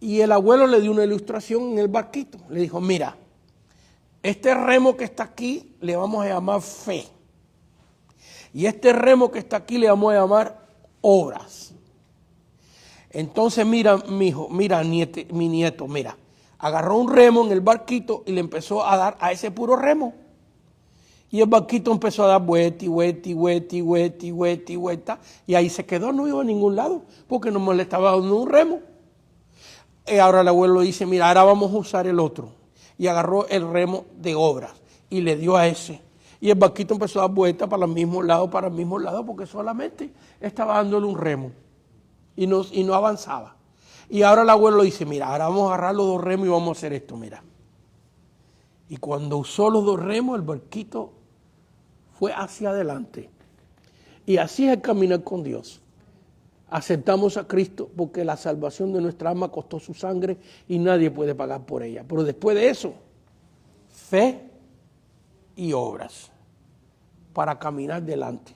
Y el abuelo le dio una ilustración en el barquito. Le dijo: mira, este remo que está aquí le vamos a llamar fe. Y este remo que está aquí le vamos a llamar obras. Entonces mira, mi nieto, agarró un remo en el barquito y le empezó a dar a ese puro remo. Y el barquito empezó a dar vuelta y vuelta. Y ahí se quedó, no iba a ningún lado, porque no le estaba dando un remo. Y ahora el abuelo dice: mira, ahora vamos a usar el otro. Y agarró el remo de obras y le dio a ese. Y el barquito empezó a dar vueltas para el mismo lado, porque solamente estaba dándole un remo. Y no avanzaba. Y ahora el abuelo dice: mira, ahora vamos a agarrar los 2 remos y vamos a hacer esto, mira. Y cuando usó los 2 remos, el barquito fue hacia adelante. Y así es el caminar con Dios. aceptamos a Cristo porque la salvación de nuestra alma costó su sangre y nadie puede pagar por ella. Pero después de eso, fe y obras para caminar delante.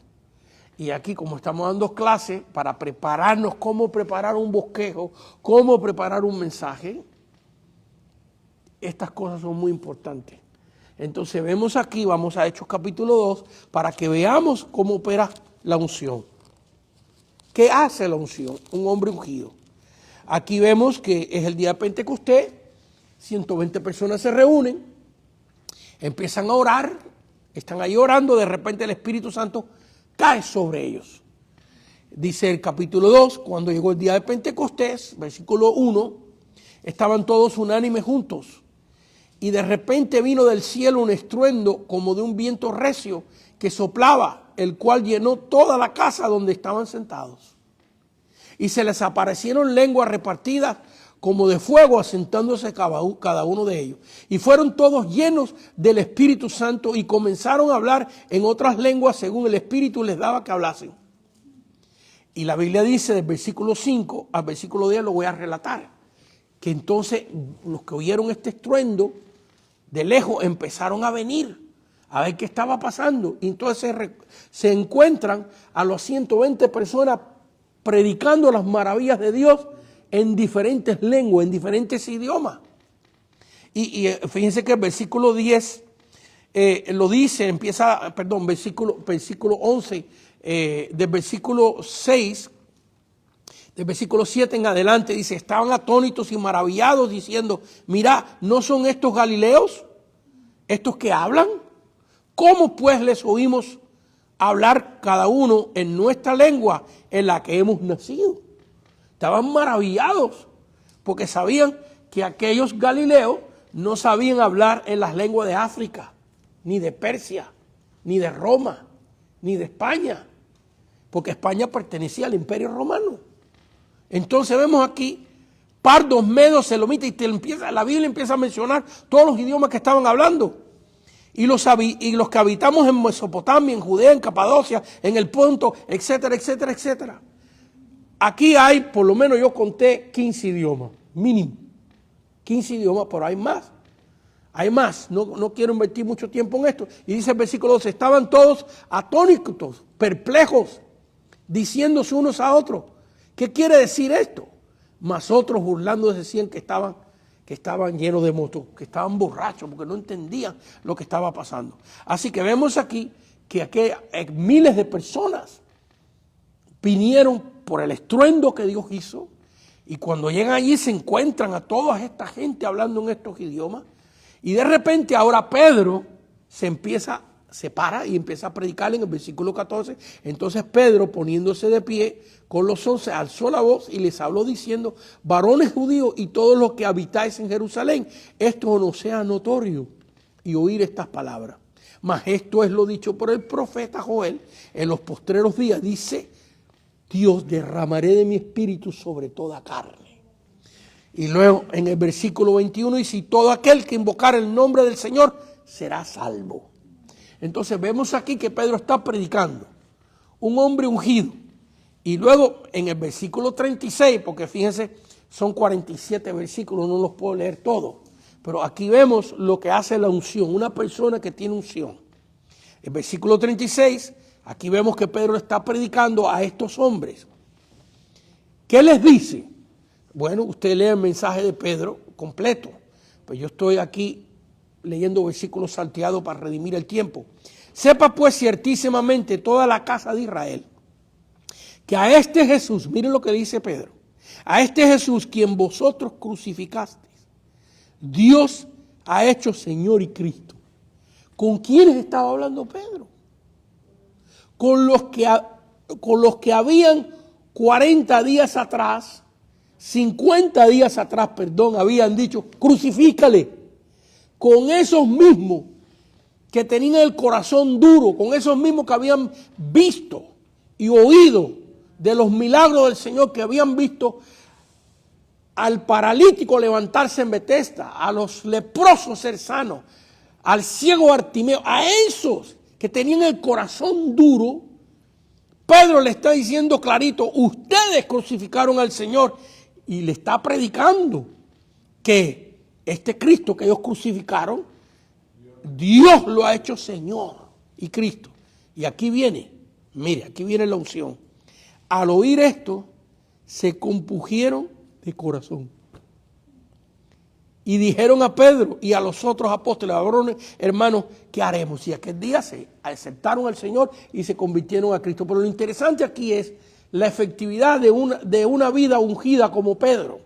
Y aquí, como estamos dando clases para prepararnos, cómo preparar un bosquejo, cómo preparar un mensaje, estas cosas son muy importantes. Entonces vemos aquí, vamos a Hechos capítulo 2, para que veamos cómo opera la unción. ¿Qué hace la unción? Un hombre ungido. Aquí vemos que es el día de Pentecostés, 120 personas se reúnen, empiezan a orar, están ahí orando, de repente el Espíritu Santo cae sobre ellos. Dice el capítulo 2, cuando llegó el día de Pentecostés, versículo 1, estaban todos unánimes juntos. Y de repente vino del cielo un estruendo como de un viento recio que soplaba, el cual llenó toda la casa donde estaban sentados. Y se les aparecieron lenguas repartidas como de fuego, asentándose cada uno de ellos. Y fueron todos llenos del Espíritu Santo y comenzaron a hablar en otras lenguas según el Espíritu les daba que hablasen. Y la Biblia dice, del versículo 5 al versículo 10, lo voy a relatar, que entonces los que oyeron este estruendo de lejos empezaron a venir a ver qué estaba pasando. Y entonces se encuentran a los 120 personas predicando las maravillas de Dios en diferentes lenguas, en diferentes idiomas. Y fíjense que el versículo 10 lo dice, versículo 11, del versículo 6, del versículo 7 en adelante, dice, estaban atónitos y maravillados diciendo, mira, ¿no son estos galileos, estos que hablan? ¿Cómo pues les oímos hablar cada uno en nuestra lengua en la que hemos nacido? Estaban maravillados porque sabían que aquellos galileos no sabían hablar en las lenguas de África, ni de Persia, ni de Roma, ni de España, porque España pertenecía al Imperio Romano. Entonces vemos aquí pardos, medos, elamitas, y la Biblia empieza a mencionar todos los idiomas que estaban hablando. Y los que habitamos en Mesopotamia, en Judea, en Capadocia, en el Ponto, etcétera, etcétera, etcétera. Aquí hay, por lo menos yo conté 15 idiomas, mínimo. 15 idiomas, pero hay más. Hay más, no quiero invertir mucho tiempo en esto. Y dice el versículo 12, estaban todos atónitos, perplejos, diciéndose unos a otros, ¿qué quiere decir esto? Mas otros burlándose decían que estaban llenos de motos, que estaban borrachos, porque no entendían lo que estaba pasando. Así que vemos aquí que miles de personas vinieron por el estruendo que Dios hizo, y cuando llegan allí se encuentran a toda esta gente hablando en estos idiomas, y de repente ahora Pedro se para y empieza a predicar en el versículo 14. Entonces Pedro, poniéndose de pie con los 11, alzó la voz y les habló diciendo, varones judíos y todos los que habitáis en Jerusalén, esto no sea notorio y oír estas palabras. Mas esto es lo dicho por el profeta Joel en los postreros días. Dice, Dios, derramaré de mi espíritu sobre toda carne. Y luego en el versículo 21 dice, y todo aquel que invocar el nombre del Señor será salvo. Entonces vemos aquí que Pedro está predicando, un hombre ungido. Y luego en el versículo 36, porque fíjense, son 47 versículos, no los puedo leer todos. Pero aquí vemos lo que hace la unción, una persona que tiene unción. El versículo 36, aquí vemos que Pedro está predicando a estos hombres. ¿Qué les dice? Bueno, usted lee el mensaje de Pedro completo, pues yo estoy aquí leyendo versículos salteados para redimir el tiempo. Sepa pues ciertísimamente toda la casa de Israel, que a este Jesús, miren lo que dice Pedro, a este Jesús quien vosotros crucificasteis, Dios ha hecho Señor y Cristo. ¿Con quiénes estaba hablando Pedro? Con los que habían 40 días atrás, 50 días atrás, habían dicho, crucifícale. Con esos mismos que tenían el corazón duro, con esos mismos que habían visto y oído de los milagros del Señor, que habían visto al paralítico levantarse en Betesda, a los leprosos ser sanos, al ciego Bartimeo, a esos que tenían el corazón duro, Pedro le está diciendo clarito, ustedes crucificaron al Señor, y le está predicando que este Cristo que ellos crucificaron, Dios lo ha hecho Señor y Cristo. Y aquí viene, mire, aquí viene la unción. Al oír esto, se compungieron de corazón. Y dijeron a Pedro y a los otros apóstoles, hermanos, ¿qué haremos? Y aquel día se aceptaron al Señor y se convirtieron a Cristo. Pero lo interesante aquí es la efectividad de una vida ungida como Pedro,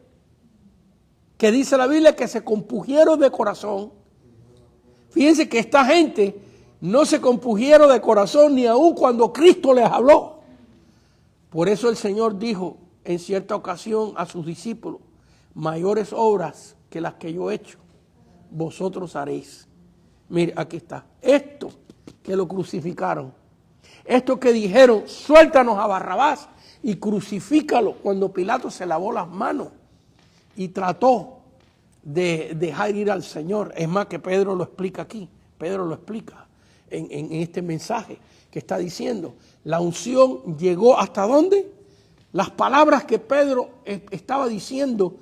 que dice la Biblia que se compungieron de corazón. Fíjense que esta gente no se compungieron de corazón ni aun cuando Cristo les habló. Por eso el Señor dijo en cierta ocasión a sus discípulos, mayores obras que las que yo he hecho, vosotros haréis. Mire, aquí está. Esto que lo crucificaron, esto que dijeron, suéltanos a Barrabás y crucifícalo, cuando Pilato se lavó las manos y trató de dejar ir al Señor. Es más que Pedro lo explica aquí. Pedro lo explica en este mensaje que está diciendo. La unción llegó ¿hasta dónde? Las palabras que Pedro estaba diciendo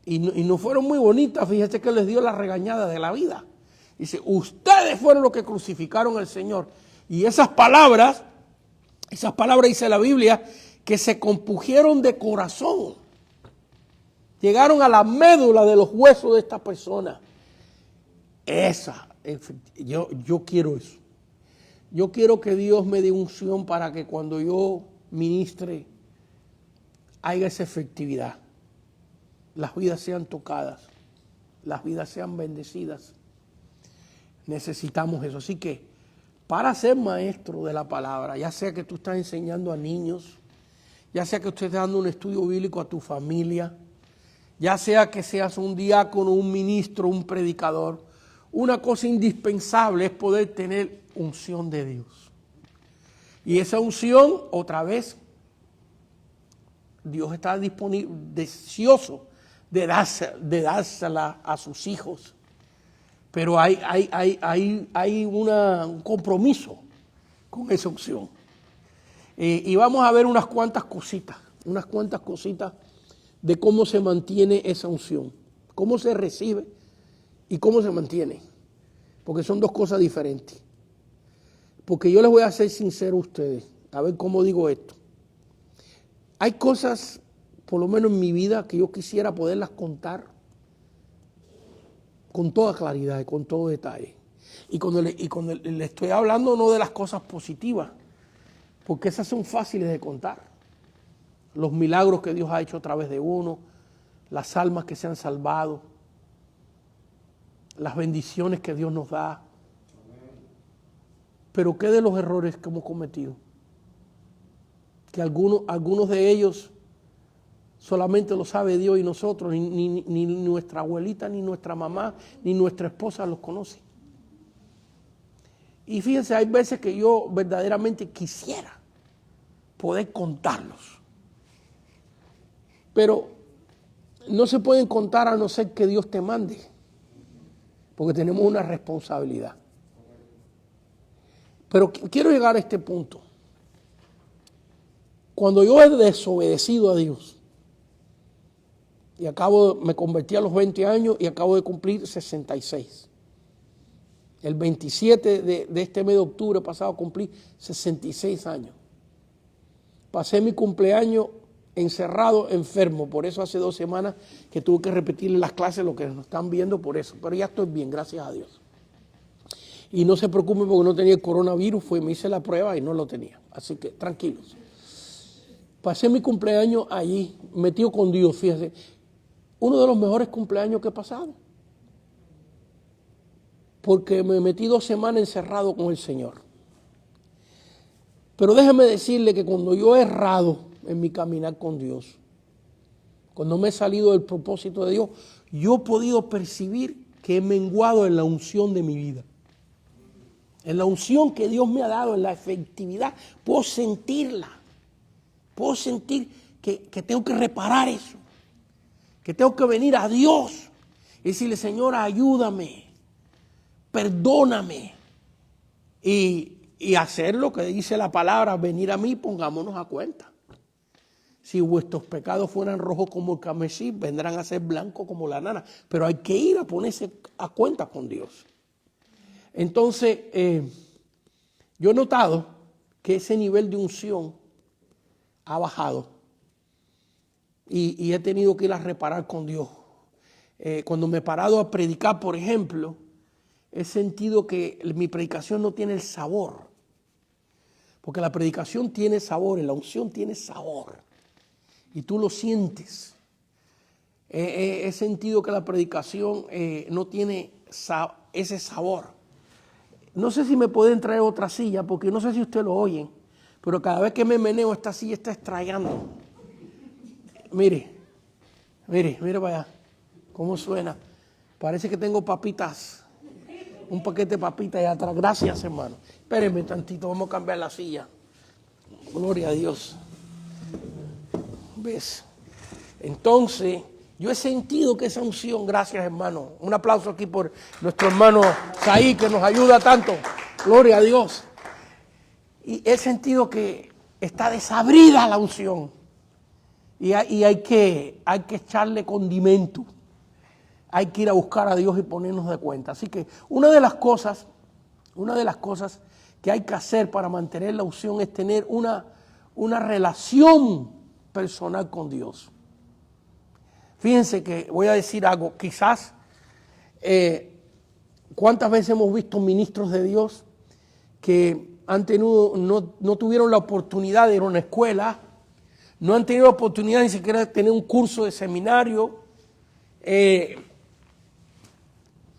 y no fueron muy bonitas. Fíjate que les dio la regañada de la vida. Dice, ustedes fueron los que crucificaron al Señor. Y esas palabras dice la Biblia, que se compungieron de corazón. Llegaron a la médula de los huesos de esta persona. Yo quiero eso. Yo quiero que Dios me dé unción para que cuando yo ministre haya esa efectividad. Las vidas sean tocadas, las vidas sean bendecidas. Necesitamos eso. Así que para ser maestro de la palabra, ya sea que tú estás enseñando a niños, ya sea que usted esté dando un estudio bíblico a tu familia, ya sea que seas un diácono, un ministro, un predicador, una cosa indispensable es poder tener unción de Dios. Y esa unción, otra vez, Dios está disponible, deseoso de dársela a sus hijos. Pero hay un compromiso con esa unción. Y vamos a ver unas cuantas cositas de cómo se mantiene esa unción, cómo se recibe y cómo se mantiene. Porque son dos cosas diferentes. Porque yo les voy a ser sincero a ustedes, a ver cómo digo esto. Hay cosas, por lo menos en mi vida, que yo quisiera poderlas contar con toda claridad y con todo detalle. Y cuando le estoy hablando no de las cosas positivas, porque esas son fáciles de contar. Los milagros que Dios ha hecho a través de uno, las almas que se han salvado, las bendiciones que Dios nos da. Pero ¿qué de los errores que hemos cometido? Que algunos de ellos solamente lo sabe Dios y nosotros, ni nuestra abuelita, ni nuestra mamá, ni nuestra esposa los conoce. Y fíjense, hay veces que yo verdaderamente quisiera poder contarlos. Pero no se pueden contar a no ser que Dios te mande, porque tenemos una responsabilidad. Pero quiero llegar a este punto. Cuando yo he desobedecido a Dios, y me convertí a los 20 años y acabo de cumplir 66. El 27 de este mes de octubre pasado cumplí 66 años. Pasé mi cumpleaños encerrado, enfermo. Por eso hace 2 semanas que tuve que repetir las clases, lo que nos están viendo por eso. Pero ya estoy bien, gracias a Dios. Y no se preocupen porque no tenía el coronavirus, me hice la prueba y no lo tenía. Así que tranquilos. Pasé mi cumpleaños allí, metido con Dios, fíjense. Uno de los mejores cumpleaños que he pasado. Porque me metí 2 semanas encerrado con el Señor. Pero déjeme decirle que cuando yo he errado en mi caminar con Dios, cuando me he salido del propósito de Dios, yo he podido percibir que he menguado en la unción de mi vida. En la unción que Dios me ha dado, en la efectividad, puedo sentirla. Puedo sentir que tengo que reparar eso. Que tengo que venir a Dios y decirle, Señor, ayúdame, perdóname. Y y hacer lo que dice la palabra, venir a mí, pongámonos a cuenta. Si vuestros pecados fueran rojos como el carmesí, vendrán a ser blancos como la lana. Pero hay que ir a ponerse a cuenta con Dios. Entonces, yo he notado que ese nivel de unción ha bajado. Y he tenido que ir a reparar con Dios. Cuando me he parado a predicar, por ejemplo, he sentido que mi predicación no tiene el sabor. Porque la predicación tiene sabor, la unción tiene sabor. Y tú lo sientes. He sentido que la predicación no tiene ese sabor. No sé si me pueden traer otra silla, porque no sé si ustedes lo oyen, pero cada vez que me meneo esta silla está estrellando. Mire para allá, cómo suena. Parece que tengo papitas, un paquete de papitas allá atrás. Gracias, hermano. Espérenme tantito, vamos a cambiar la silla. Gloria a Dios. ¿Ves? Entonces, yo he sentido que esa unción, gracias, hermano. Un aplauso aquí por nuestro hermano Saí, que nos ayuda tanto. Gloria a Dios. Y he sentido que está desabrida la unción. Y hay que echarle condimento. Hay que ir a buscar a Dios y ponernos de cuenta. Así que una de las cosas que hay que hacer para mantener la unción es tener una relación personal con Dios. Fíjense que voy a decir algo. Quizás, ¿cuántas veces hemos visto ministros de Dios que han tenido, no tuvieron la oportunidad de ir a una escuela? No han tenido la oportunidad ni siquiera de tener un curso de seminario.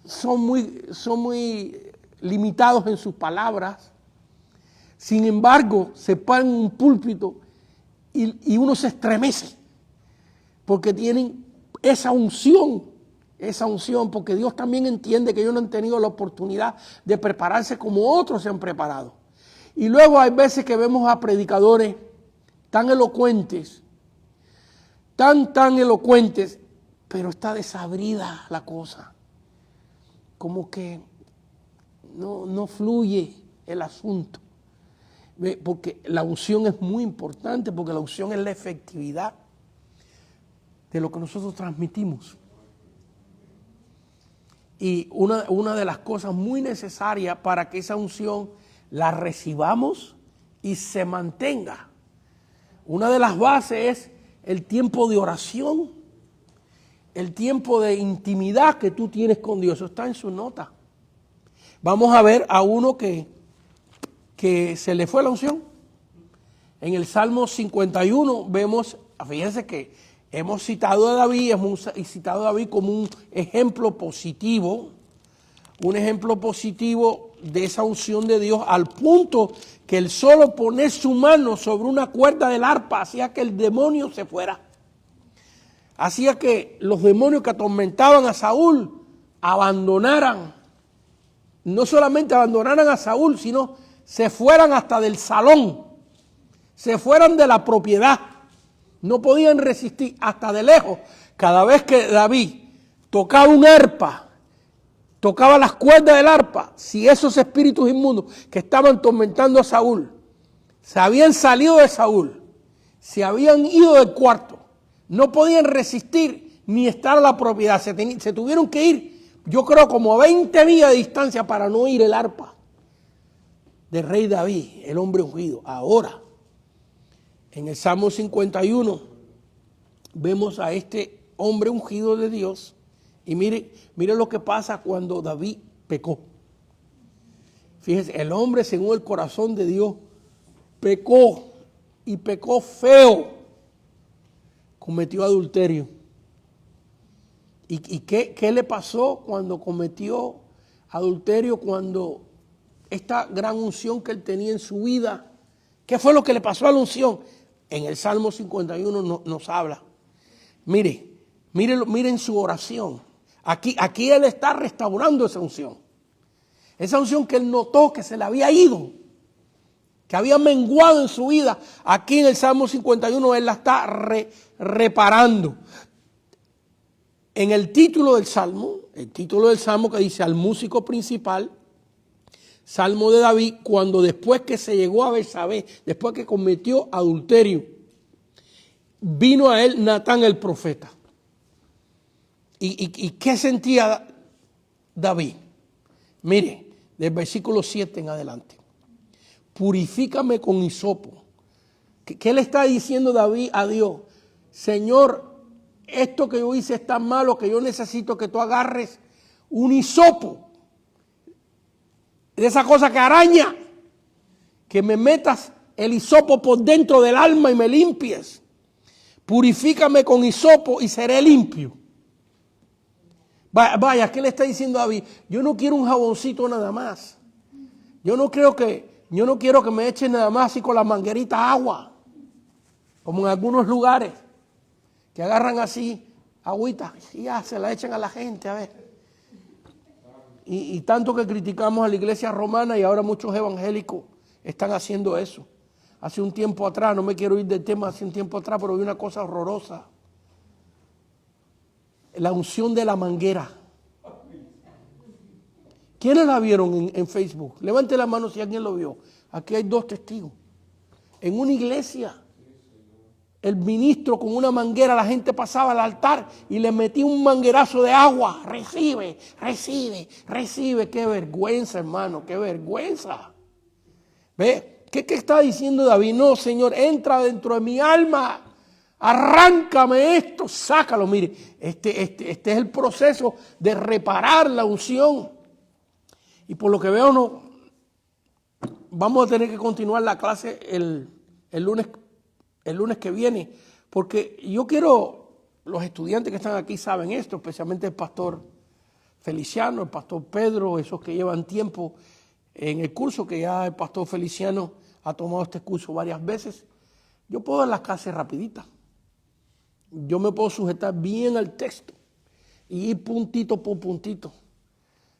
Son muy limitados en sus palabras. Sin embargo, se paran en un púlpito y uno se estremece porque tienen esa unción, porque Dios también entiende que ellos no han tenido la oportunidad de prepararse como otros se han preparado. Y luego hay veces que vemos a predicadores tan elocuentes, tan elocuentes, pero está desabrida la cosa. Como que no fluye el asunto. Porque la unción es muy importante, porque la unción es la efectividad de lo que nosotros transmitimos. Y una de las cosas muy necesarias para que esa unción la recibamos y se mantenga, una de las bases es el tiempo de oración, el tiempo de intimidad que tú tienes con Dios. Eso está en su nota. Vamos a ver a uno que se le fue la unción. En el Salmo 51 vemos, fíjense que hemos citado a David como un ejemplo positivo de esa unción de Dios, al punto que el solo poner su mano sobre una cuerda del arpa hacía que el demonio se fuera. Hacía que los demonios que atormentaban a Saúl no solamente abandonaran a Saúl, sino se fueran hasta del salón, se fueran de la propiedad. No podían resistir hasta de lejos. Cada vez que David tocaba un arpa, tocaba las cuerdas del arpa, si esos espíritus inmundos que estaban tormentando a Saúl se habían salido de Saúl, se habían ido del cuarto, no podían resistir ni estar a la propiedad, se tuvieron que ir, yo creo como a 20 millas de distancia para no oír el arpa del rey David, el hombre ungido. Ahora, en el Salmo 51 vemos a este hombre ungido de Dios y mire lo que pasa cuando David pecó. Fíjese, el hombre según el corazón de Dios pecó y pecó feo, cometió adulterio. ¿Y qué le pasó cuando cometió adulterio? Cuando esta gran unción que él tenía en su vida, ¿qué fue lo que le pasó a la unción? En el Salmo 51 nos habla. Miren su oración. Aquí él está restaurando esa unción. Esa unción que él notó que se le había ido, que había menguado en su vida. Aquí en el Salmo 51 él la está reparando. En el título del Salmo que dice al músico principal, Salmo de David, cuando después que se llegó a Betsabé, después que cometió adulterio, vino a él Natán el profeta. ¿Y qué sentía David? Mire, del versículo 7 en adelante. Purifícame con hisopo. ¿Qué le está diciendo David a Dios? Señor, esto que yo hice es tan malo que yo necesito que tú agarres un hisopo. De esa cosa que araña. Que me metas el hisopo por dentro del alma y me limpies. Purifícame con hisopo y seré limpio. Vaya, ¿qué le está diciendo David? Yo no quiero un jaboncito nada más. Yo no quiero que me echen nada más así con la manguerita agua. Como en algunos lugares. Que agarran así agüita y ya se la echan a la gente, a ver. Y tanto que criticamos a la iglesia romana y ahora muchos evangélicos están haciendo eso. Hace un tiempo atrás, no me quiero ir del tema, hace un tiempo atrás, pero vi una cosa horrorosa. La unción de la manguera. ¿Quiénes la vieron en Facebook? Levante la mano si alguien lo vio. Aquí hay 2 testigos. En una iglesia, el ministro con una manguera, la gente pasaba al altar y le metía un manguerazo de agua. Recibe, recibe, recibe. Qué vergüenza, hermano, qué vergüenza. ¿Ve? ¿Qué está diciendo David? No, Señor, entra dentro de mi alma. Arráncame esto, sácalo. Mire, este es el proceso de reparar la unción. Y por lo que veo, no vamos a tener que continuar la clase el lunes que viene, porque yo quiero, los estudiantes que están aquí saben esto, especialmente el pastor Feliciano, el pastor Pedro, esos que llevan tiempo en el curso, que ya el pastor Feliciano ha tomado este curso varias veces. Yo puedo dar las clases rapiditas. Yo me puedo sujetar bien al texto y ir puntito por puntito.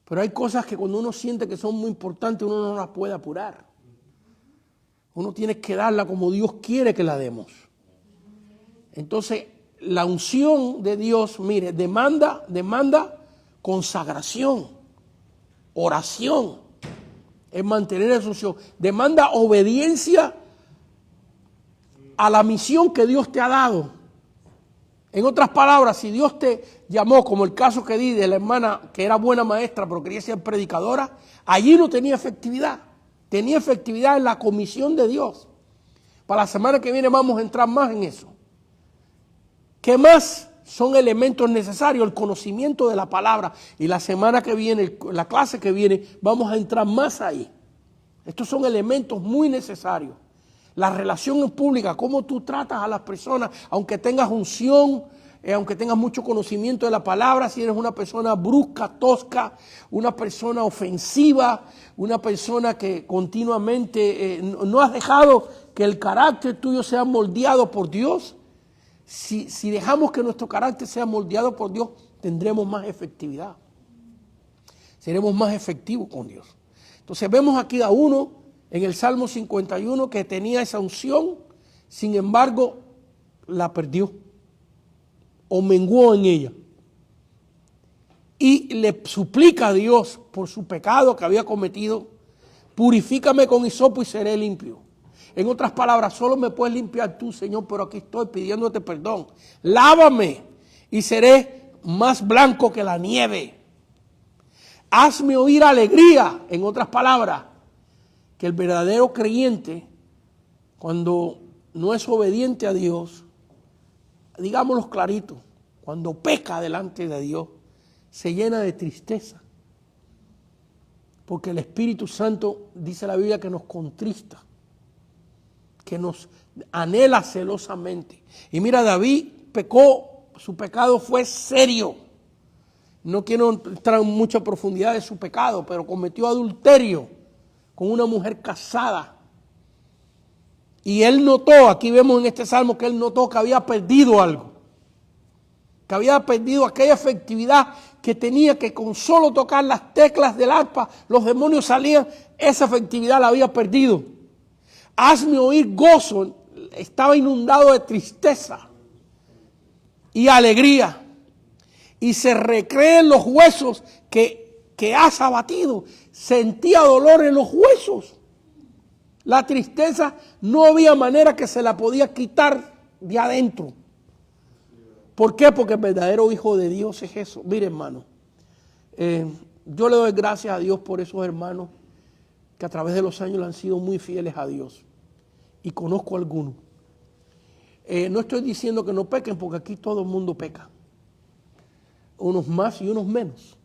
Pero hay cosas que cuando uno siente que son muy importantes, uno no las puede apurar. Uno tiene que darla como Dios quiere que la demos. Entonces, la unción de Dios, mire, demanda consagración, oración, es mantener esa unción. Demanda obediencia a la misión que Dios te ha dado. En otras palabras, si Dios te llamó, como el caso que di de la hermana que era buena maestra pero quería ser predicadora, allí no tenía efectividad. Tenía efectividad en la comisión de Dios. Para la semana que viene vamos a entrar más en eso. ¿Qué más son elementos necesarios? El conocimiento de la palabra. Y la semana que viene, la clase que viene, vamos a entrar más ahí. Estos son elementos muy necesarios. La relación pública, cómo tú tratas a las personas, aunque tengas unción, aunque tengas mucho conocimiento de la palabra, si eres una persona brusca, tosca, una persona ofensiva, una persona que continuamente no has dejado que el carácter tuyo sea moldeado por Dios. Si dejamos que nuestro carácter sea moldeado por Dios, tendremos más efectividad. Seremos más efectivos con Dios. Entonces vemos aquí a uno en el Salmo 51 que tenía esa unción, sin embargo, la perdió o menguó en ella. Y le suplica a Dios por su pecado que había cometido: purifícame con hisopo y seré limpio. En otras palabras, solo me puedes limpiar tú, Señor, pero aquí estoy pidiéndote perdón. Lávame y seré más blanco que la nieve. Hazme oír alegría. En otras palabras, que el verdadero creyente, cuando no es obediente a Dios, digámoslo clarito, cuando peca delante de Dios, se llena de tristeza. Porque el Espíritu Santo, dice la Biblia, que nos contrista, que nos anhela celosamente. Y mira, David pecó, su pecado fue serio. No quiero entrar en mucha profundidad de su pecado, pero cometió adulterio con una mujer casada. Y él notó, aquí vemos en este salmo que él notó que había perdido algo. Que había perdido aquella efectividad que tenía, que con solo tocar las teclas del arpa los demonios salían. Esa efectividad la había perdido. Hazme oír gozo. Estaba inundado de tristeza y alegría. Y se recreen los huesos que que has abatido. Sentía dolor en los huesos. La tristeza no había manera que se la podía quitar de adentro. ¿Por qué? Porque el verdadero Hijo de Dios es eso. Mire, hermano, yo le doy gracias a Dios por esos hermanos que a través de los años le han sido muy fieles a Dios. Y conozco algunos. No estoy diciendo que no pequen, porque aquí todo el mundo peca. Unos más y unos menos.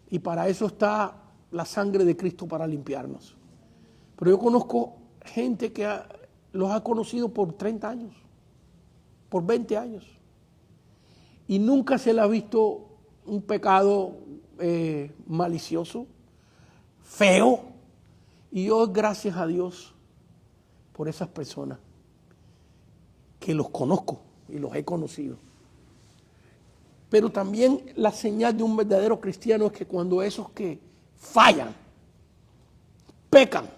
Y para eso está la sangre de Cristo, para limpiarnos. Pero yo conozco gente que los ha conocido por 30 años, por 20 años. Y nunca se le ha visto un pecado malicioso, feo. Y yo, gracias a Dios por esas personas que los conozco y los he conocido. Pero también la señal de un verdadero cristiano es que cuando esos que fallan, pecan,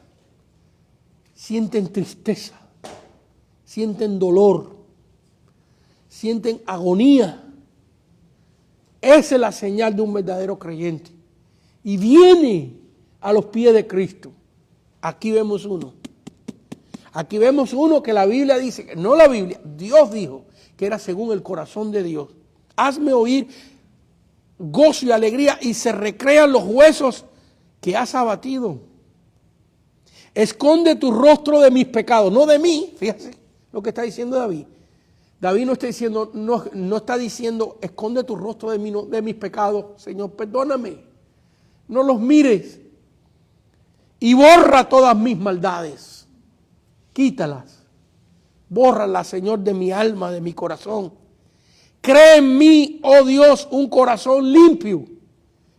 sienten tristeza, sienten dolor, sienten agonía. Esa es la señal de un verdadero creyente. Y viene a los pies de Cristo. Aquí vemos uno. Aquí vemos uno que la Biblia dice, no la Biblia, Dios dijo que era según el corazón de Dios. Hazme oír gozo y alegría y se recrean los huesos que has abatido. Esconde tu rostro de mis pecados, no de mí. Fíjate lo que está diciendo David. David no está diciendo, no está diciendo, esconde tu rostro de mis pecados. Señor, perdóname. No los mires. Y borra todas mis maldades. Quítalas. Bórralas, Señor, de mi alma, de mi corazón. Cree en mí, oh Dios, un corazón limpio.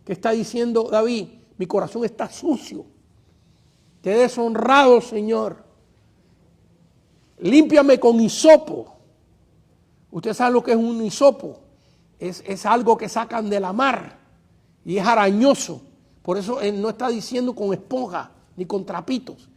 Que está diciendo David, mi corazón está sucio. Te he deshonrado, Señor. Límpiame con hisopo. Usted sabe lo que es un hisopo. Es algo que sacan de la mar y es arañoso. Por eso él no está diciendo con esponja ni con trapitos,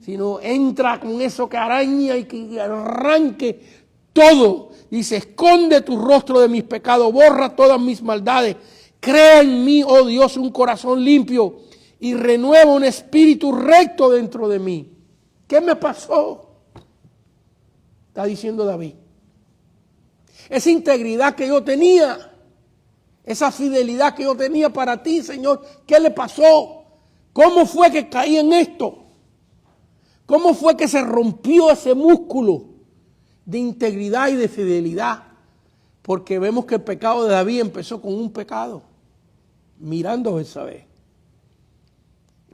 sino entra con eso que araña y que arranque todo. Dice, esconde tu rostro de mis pecados, borra todas mis maldades. Crea en mí, oh Dios, un corazón limpio y renueva un espíritu recto dentro de mí. ¿Qué me pasó? Está diciendo David. Esa integridad que yo tenía, esa fidelidad que yo tenía para ti, Señor, ¿qué le pasó? ¿Cómo fue que caí en esto? ¿Cómo fue que se rompió ese músculo de integridad y de fidelidad? Porque vemos que el pecado de David empezó con un pecado, mirando a Betsabé.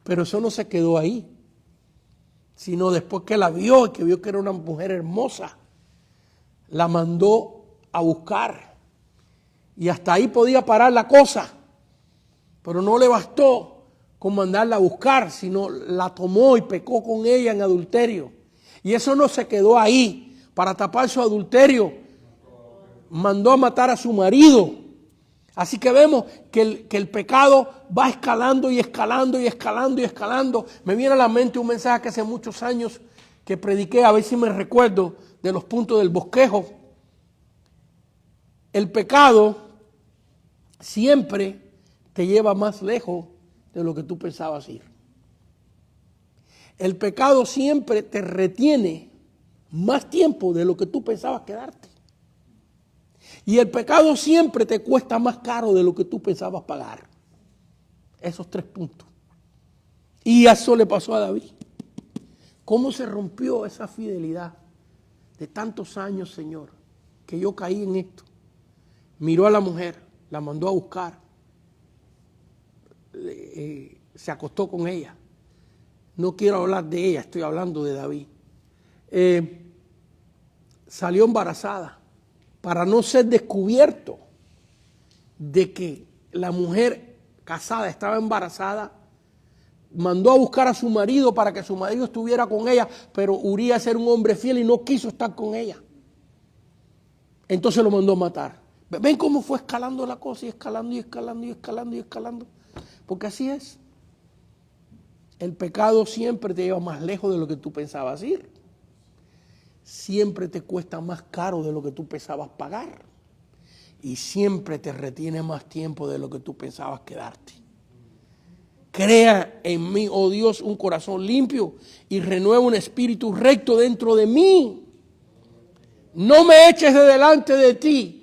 Pero eso no se quedó ahí, sino después que la vio y que vio que era una mujer hermosa, la mandó a buscar. Y hasta ahí podía parar la cosa. Pero no le bastó con mandarla a buscar, sino la tomó y pecó con ella en adulterio. Y eso no se quedó ahí. Para tapar su adulterio, mandó a matar a su marido. Así que vemos que el pecado va escalando y escalando y escalando y escalando. Me viene a la mente un mensaje que hace muchos años que prediqué, a ver si me recuerdo, de los puntos del bosquejo. El pecado siempre te lleva más lejos de lo que tú pensabas ir. El pecado siempre te retiene más tiempo de lo que tú pensabas quedarte. Y el pecado siempre te cuesta más caro de lo que tú pensabas pagar. Esos 3 puntos. Y eso le pasó a David. ¿Cómo se rompió esa fidelidad de tantos años, Señor, que yo caí en esto? Miró a la mujer, la mandó a buscar, se acostó con ella. No quiero hablar de ella, estoy hablando de David. Salió embarazada para no ser descubierto de que la mujer casada estaba embarazada. Mandó a buscar a su marido para que su marido estuviera con ella, pero Urías era un hombre fiel y no quiso estar con ella. Entonces lo mandó a matar. ¿Ven cómo fue escalando la cosa y escalando y escalando y escalando y escalando? Porque así es. El pecado siempre te lleva más lejos de lo que tú pensabas ir. Siempre te cuesta más caro de lo que tú pensabas pagar. Y siempre te retiene más tiempo de lo que tú pensabas quedarte. Crea en mí, oh Dios, un corazón limpio y renueva un espíritu recto dentro de mí. No me eches de delante de ti.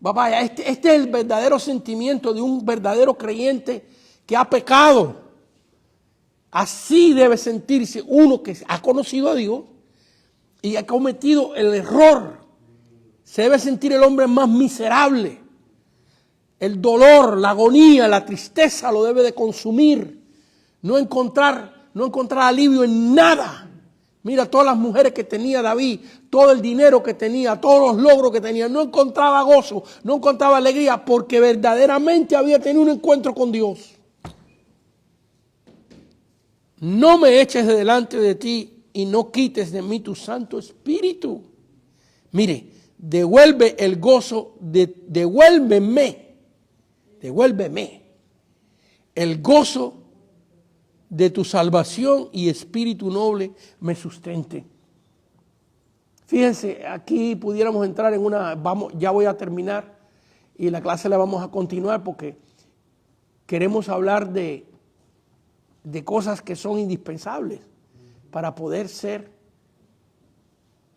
Papá, este es el verdadero sentimiento de un verdadero creyente que ha pecado. Así debe sentirse uno que ha conocido a Dios y ha cometido el error. Se debe sentir el hombre más miserable. El dolor, la agonía, la tristeza lo debe de consumir. No encontrar alivio en nada. Mira todas las mujeres que tenía David, todo el dinero que tenía, todos los logros que tenía. No encontraba gozo, no encontraba alegría porque verdaderamente había tenido un encuentro con Dios. No me eches de delante de ti y no quites de mí tu Santo Espíritu. Mire, devuelve el gozo, devuélveme el gozo de tu salvación y espíritu noble me sustente. Fíjense, aquí pudiéramos entrar en ya voy a terminar y la clase la vamos a continuar porque queremos hablar de cosas que son indispensables para poder ser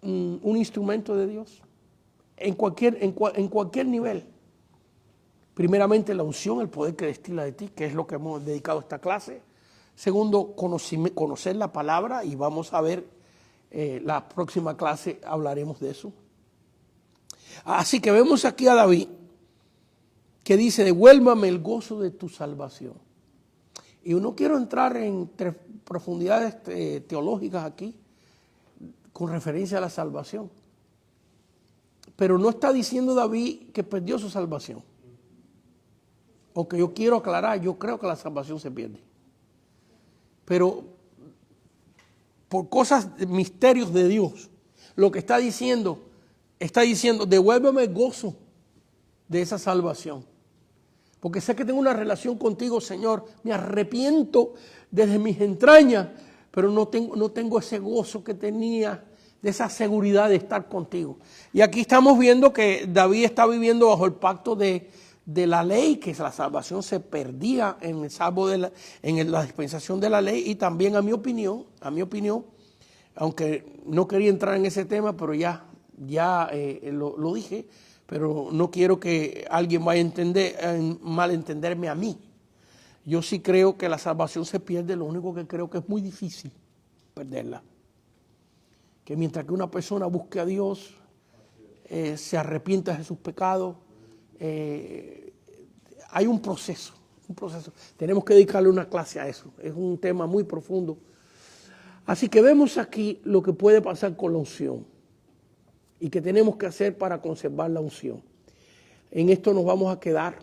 un instrumento de Dios en cualquier nivel. Primeramente la unción, el poder que destila de ti, que es lo que hemos dedicado a esta clase. Segundo, conocer la palabra y vamos a ver la próxima clase hablaremos de eso. Así que vemos aquí a David que dice, devuélvame el gozo de tu salvación. Y no quiero entrar en profundidades teológicas aquí con referencia a la salvación. Pero no está diciendo David que perdió su salvación. Aunque yo quiero aclarar, yo creo que la salvación se pierde. Pero por cosas, misterios de Dios, lo que está diciendo, devuélveme el gozo de esa salvación. Porque sé que tengo una relación contigo, Señor. Me arrepiento desde mis entrañas, pero no tengo ese gozo que tenía, de esa seguridad de estar contigo. Y aquí estamos viendo que David está viviendo bajo el pacto de la ley, que la salvación se perdía en el salvo en la dispensación de la ley. Y también a mi opinión, aunque no quería entrar en ese tema, pero ya lo dije, pero no quiero que alguien vaya a malentenderme a mí. Yo sí creo que la salvación se pierde, lo único que creo que es muy difícil perderla. Que mientras que una persona busque a Dios, se arrepienta de sus pecados, hay un proceso. Tenemos que dedicarle una clase a eso. Es un tema muy profundo. Así que vemos aquí lo que puede pasar con la unción y que tenemos que hacer para conservar la unción. En esto nos vamos a quedar.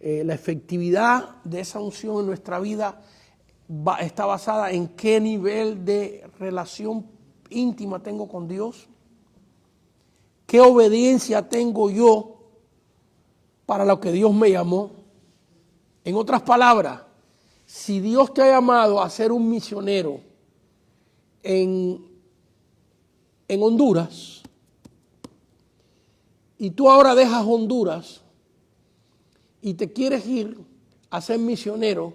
La efectividad de esa unción en nuestra vida está basada en qué nivel de relación íntima tengo con Dios, qué obediencia tengo yo para lo que Dios me llamó. En otras palabras, si Dios te ha llamado a ser un misionero en Honduras y tú ahora dejas Honduras y te quieres ir a ser misionero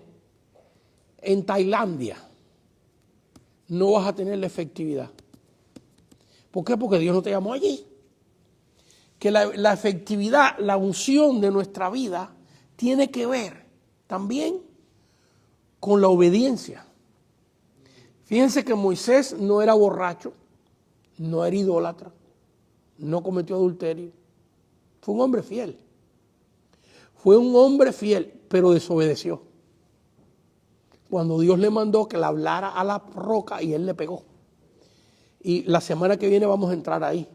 en Tailandia, no vas a tener la efectividad. ¿Por qué? Porque Dios no te llamó allí. Que la efectividad, la unción de nuestra vida tiene que ver también con la obediencia. Fíjense que Moisés no era borracho, no era idólatra, no cometió adulterio. Fue un hombre fiel. Fue un hombre fiel, pero desobedeció. Cuando Dios le mandó que le hablara a la roca y él le pegó. Y la semana que viene vamos a entrar ahí.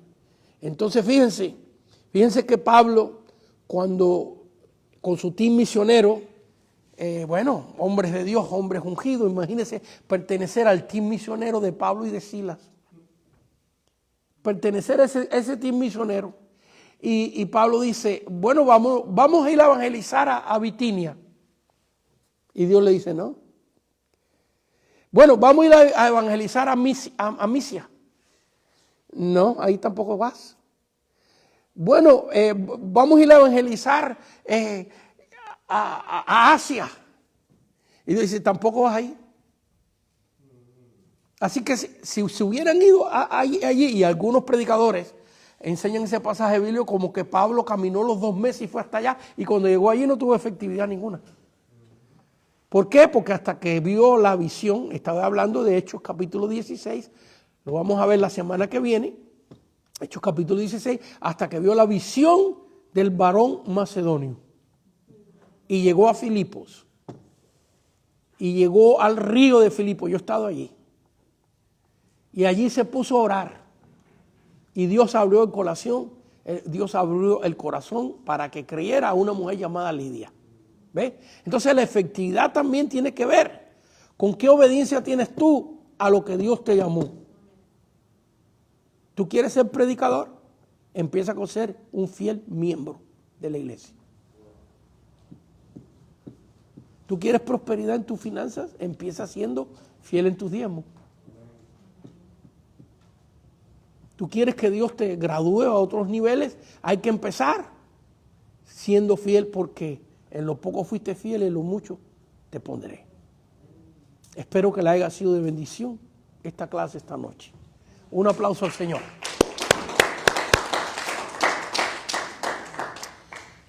Entonces fíjense que Pablo, cuando con su team misionero, hombres de Dios, hombres ungidos, imagínense pertenecer al team misionero de Pablo y de Silas. Pertenecer a ese team misionero. Y Pablo dice, bueno, vamos a ir a evangelizar a Bitinia. Y Dios le dice, no. Bueno, vamos a ir a evangelizar a Misia. No, ahí tampoco vas. Bueno, vamos a ir a evangelizar a Asia. Y dice, tampoco vas ahí. Así que si se hubieran ido allí, y algunos predicadores enseñan ese pasaje bíblico como que Pablo caminó los 2 meses y fue hasta allá, y cuando llegó allí no tuvo efectividad ninguna. ¿Por qué? Porque hasta que vio la visión, estaba hablando de Hechos capítulo 16, lo vamos a ver la semana que viene, Hechos capítulo 16, hasta que vio la visión del varón macedonio. Y llegó a Filipos. Y llegó al río de Filipos. Yo he estado allí. Y allí se puso a orar. Y Dios abrió el corazón para que creyera a una mujer llamada Lidia. ¿Ves? Entonces la efectividad también tiene que ver con qué obediencia tienes tú a lo que Dios te llamó. ¿Tú quieres ser predicador? Empieza con ser un fiel miembro de la iglesia. ¿Tú quieres prosperidad en tus finanzas? Empieza siendo fiel en tus diezmos. ¿Tú quieres que Dios te gradúe a otros niveles? Hay que empezar siendo fiel, porque en lo poco fuiste fiel, en lo mucho te pondré. Espero que le haya sido de bendición esta clase esta noche. Un aplauso al Señor.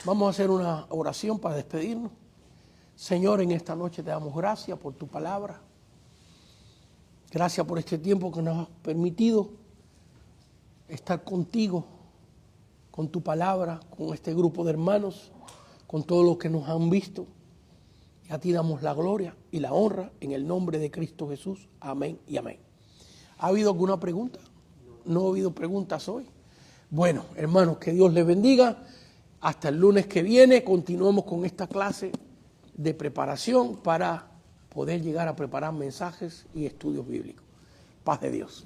Vamos a hacer una oración para despedirnos. Señor, en esta noche te damos gracias por tu palabra. Gracias por este tiempo que nos has permitido estar contigo, con tu palabra, con este grupo de hermanos, con todos los que nos han visto. Y a ti damos la gloria y la honra en el nombre de Cristo Jesús. Amén y amén. ¿Ha habido alguna pregunta? ¿No ha habido preguntas hoy? Bueno, hermanos, que Dios les bendiga. Hasta el lunes que viene continuamos con esta clase de preparación para poder llegar a preparar mensajes y estudios bíblicos. Paz de Dios.